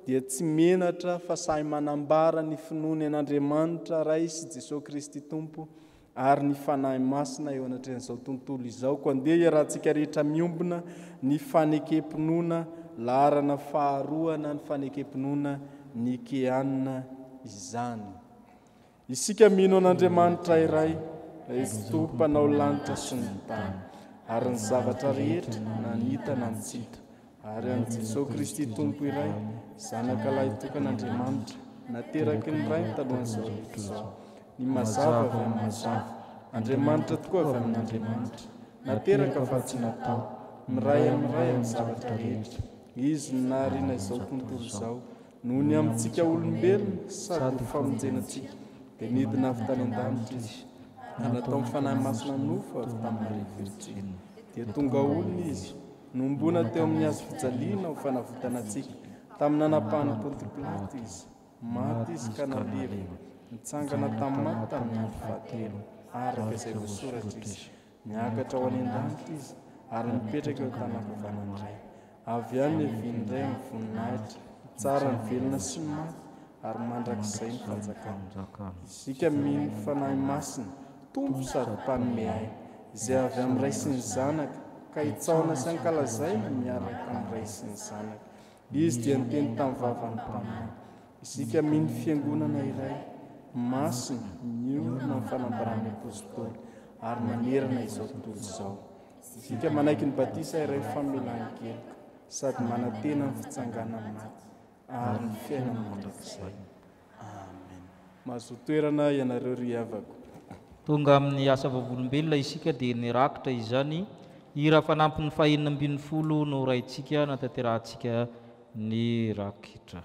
dia tsy menatra fa sahy manambara ny finoany an'Andriamanitra Ray sy Jesosy Kristy Tompo ary ny fanahy masina eo anatrehan'izao tontolo izao. Ko andeha iarahantsika rehetra miombona ny fanekempinoana laharana faharoana ny fanekempinoana nikeanina izany. Isika mino an'Andriamanitra iray, izy toa mpanao lanitra sy ny tany, ary ny zavatra rehetra na ny hita na ny tsy hita, ary an' Jesosy Kristy Tompo iray, zanaka lahy tokan'Andriamanitra, nateraky ny ray talohan'izao rehetra izao, ny mazava avy amin'ny mazava, Andriamanitra tokoa avy amin'Andriamanitra, nateraka fa tsy natao, miray amin'ny zavatra rehetra. Izy nahariana izao tontolo izao, noho ny amintsika olombelona sady ho famonjenantsika, dia nidina avy tany an-danitra izy, natao mifanahy masina nofo avy tamin'ny Maria Virjiny. Dia tonga olona izy, nombona teo amin'ny hazo fijaliana ho fanavotana antsika. Tamin'ny nanapahany Ponty Pilato izy, maty izy ka naleva, nitsangana tamin'ny maty tamin'ny andro fahatelo, araka izay voasoratra izy. Niakatra ho any an-danitra izy, ary nipetraka eo tany ankavanana iray. Avy any neviany iray amin'ny voninahitra, tsara ny velona sy ny maty, ary mandrakizay ny fanjakana. Isika mino fanahy masina, Tompo sady mpanome aina, izay avy amin'ny Ray sy ny Zanaka, ka hitsaona sy ankalazaina miaraka amin'ny Ray sy ny Zanaka. Izy dia niteny tamin'ny vavany mpamono. Isika mino fiangonana iray, masina, miorina amin'ny fanambarany apôstôly, ary manerana izao tontolo izao. Isika manaiky ny batisa iray famelan-keloka, sady manantena ny fitsanganana maty, ary ny fiainana mandrakizay. Amen. Mahazo toerana ianareo ry havako. Tonga amin'ny asa vavolombelona isika dia nirakitra izany hira fanampin'ny fahenina ambin'ny folo no raintsika natanterantsika ny rakitra.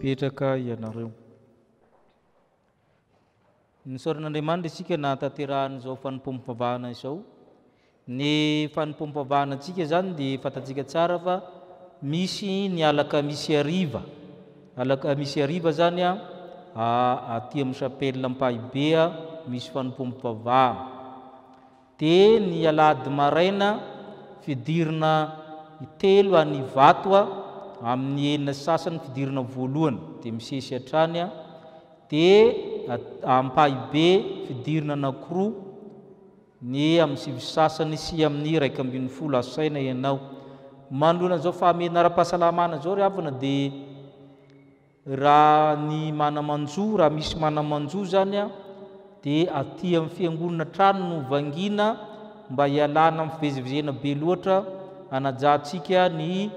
mipetraka ianareo. Nisoran'Andriamanitra isika nahatanterahan'izao fanompom-pavahana izao. Ny fanompom-pavahanantsika zany dia fantatsika tsara fa misy ny alaka misy ariva. Alaka misy ariva zany aty amin'ny sapelina Ampahibea misy fanompom-pavahana. Dia ny alahady maraina fidirina 3 any vato amin'ny 9 sasany fidirina voalohany dia misesy hatrany. Dia Ampahibe fidirina anankiroa ny amin'ny 9 sasany sy amin'ny 1/12 asaina ianao. Manoloana zao fahamena ara-pahasalamana zao ry havana dia raha ny manamanjo, raha misy manamanjo zany dia aty amin'ny fiangonana trano no vangina mba hialana amin'ny fivezivezena be loatra anajantsika ny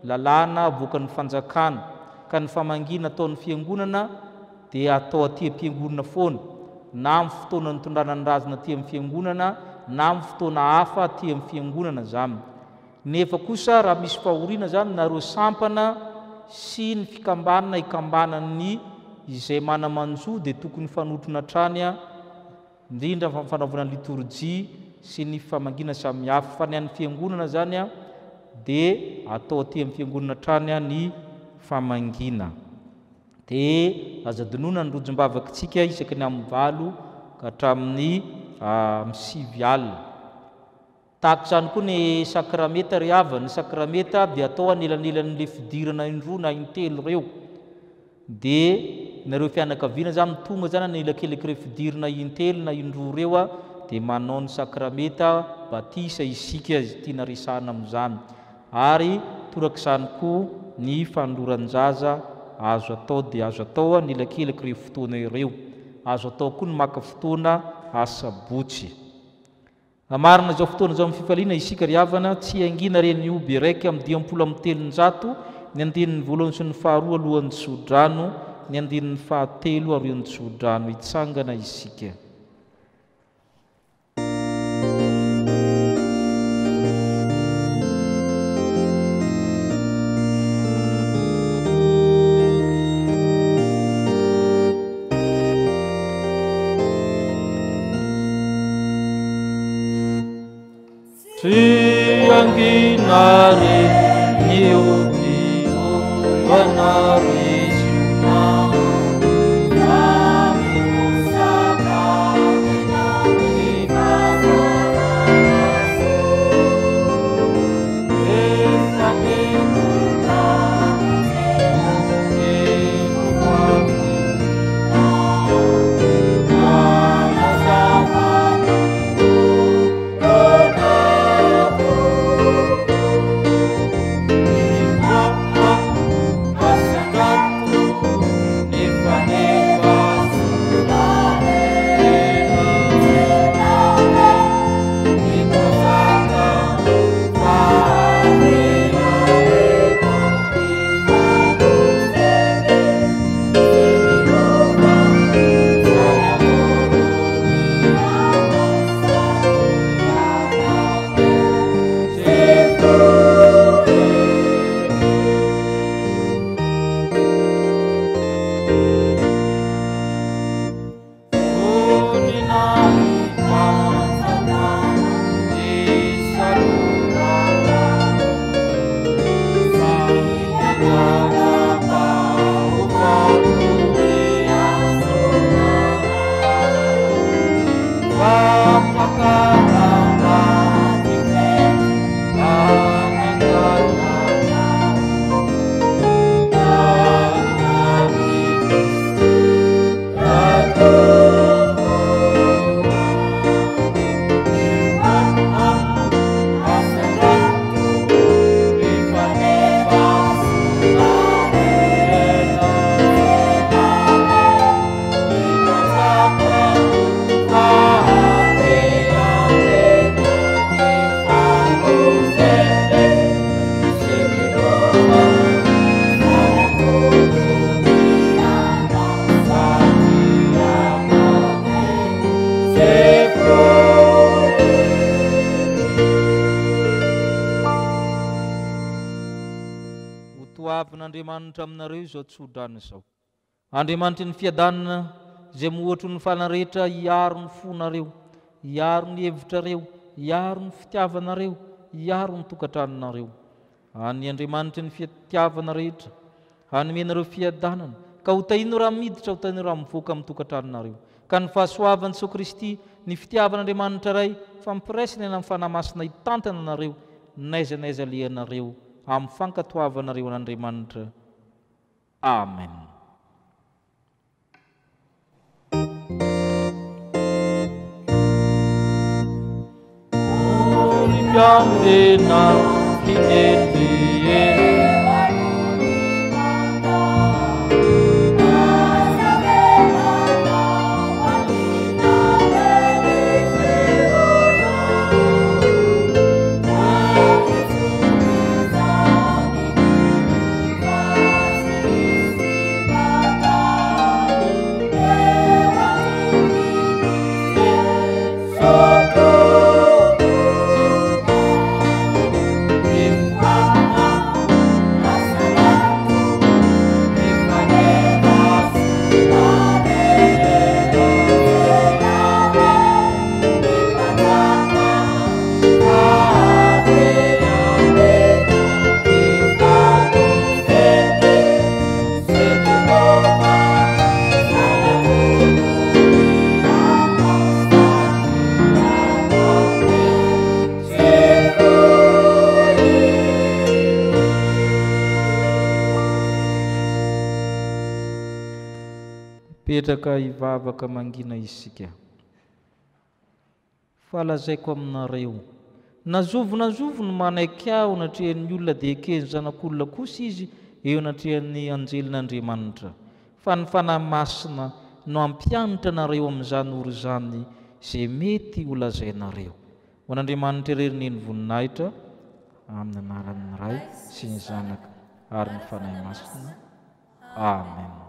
lalàna avoakan'ny fanjakana. Ka ny famangina ataon'ny fiangonana dia atao aty am-piangonana foana, na amin'ny fotoana nitondrana ny razana aty amin'ny fiangonana na amin'ny fotoana hafa aty amin'ny fiangonana zany. Nefa kosa raha misy fahoriana zany nareo sampana sy ny fikambanana ikambanan'ny izay manamanjo dia tokony fanotrona trany indrindra fanaovana liturjia sy ny famangina samihafa. Fa ny an'ny fiangonana zany dia atao aty amin'ny fiangonana trany ny famangina. Dia azadinoana ny rojom-bavakantsika isaky ny amin'ny 8 ka hatramin'ny 9 alina. Tahaka izany koa ny sakrameta ry havana. Ny sakrameta dia atao anelanelan'le fidirana indroa na intelo ireo. Dia nareo fianakaviana zany tonga zany anelakelaky ireo fidirana intelo na indroa ireo dia manao ny sakrameta batisa isika tiana resahana amin'izany. Ary torak'izany koa ny fanoloran-jaza azo atao dia azo atao anelakelaky ireo fotoana ireo. Azo atao koa ny maka fotoana asabotsy. Marina zao fotoana zao amin'ny fifaliana isika ry havana tsy angina reny oby raiky amin'ny 2telonjato ny andinin'ny voalohany sy ny faharoa alohan'ny sodrano, ny andinin'ny fahatelo aroan'ny sodrano. Hitsangana isika. Trianginare niobino vanarisuna kami musaka menami vavarasu esakenuka enukwami Asagad toavin'Andriamanitra aminareo izao tsodrany izao. Andriamanitra ny fiadanana izay moatro ny fanarehetra hiaro ny fonareo, hiaro ny hevitrareo, hiaro ny fitiavanareo, hiaro ny tokantranonareo. Any Andriamanitra ny fitiavana rehetra, hanomenareo fiadanana, ka ho tahinao raha miditra, ho tahinao raha mivoaka amin'ny tokantranonareo. Ka ny fahasoavan'i Jesoa Kristy, ny fitiavan'Andriamanitra iray, fampiraisina eny amin'ny fanamasina hitantana anareo, n'aiza n'aiza lehanareo, amin'ny fankatoavanareo an'Andriamanitra. Amen. Yamena pinedie petraka hivavaka mangina isika. Falazaiko aminareo, nazovo ny manaiky aho natrehan'ny olona dia kely zanak'olona kosa izy eo natrehan'ny anjelin'Andriamanitra. Fa ny fanahy masina no ampianatra nareo amin'izany oro izany izay mety ho lazainareo. Ho an'Andriamanitra irery ny voninahitra, amin'ny anaran'ny Ray sy ny Zanaka ary ny fanahy masina. Amen.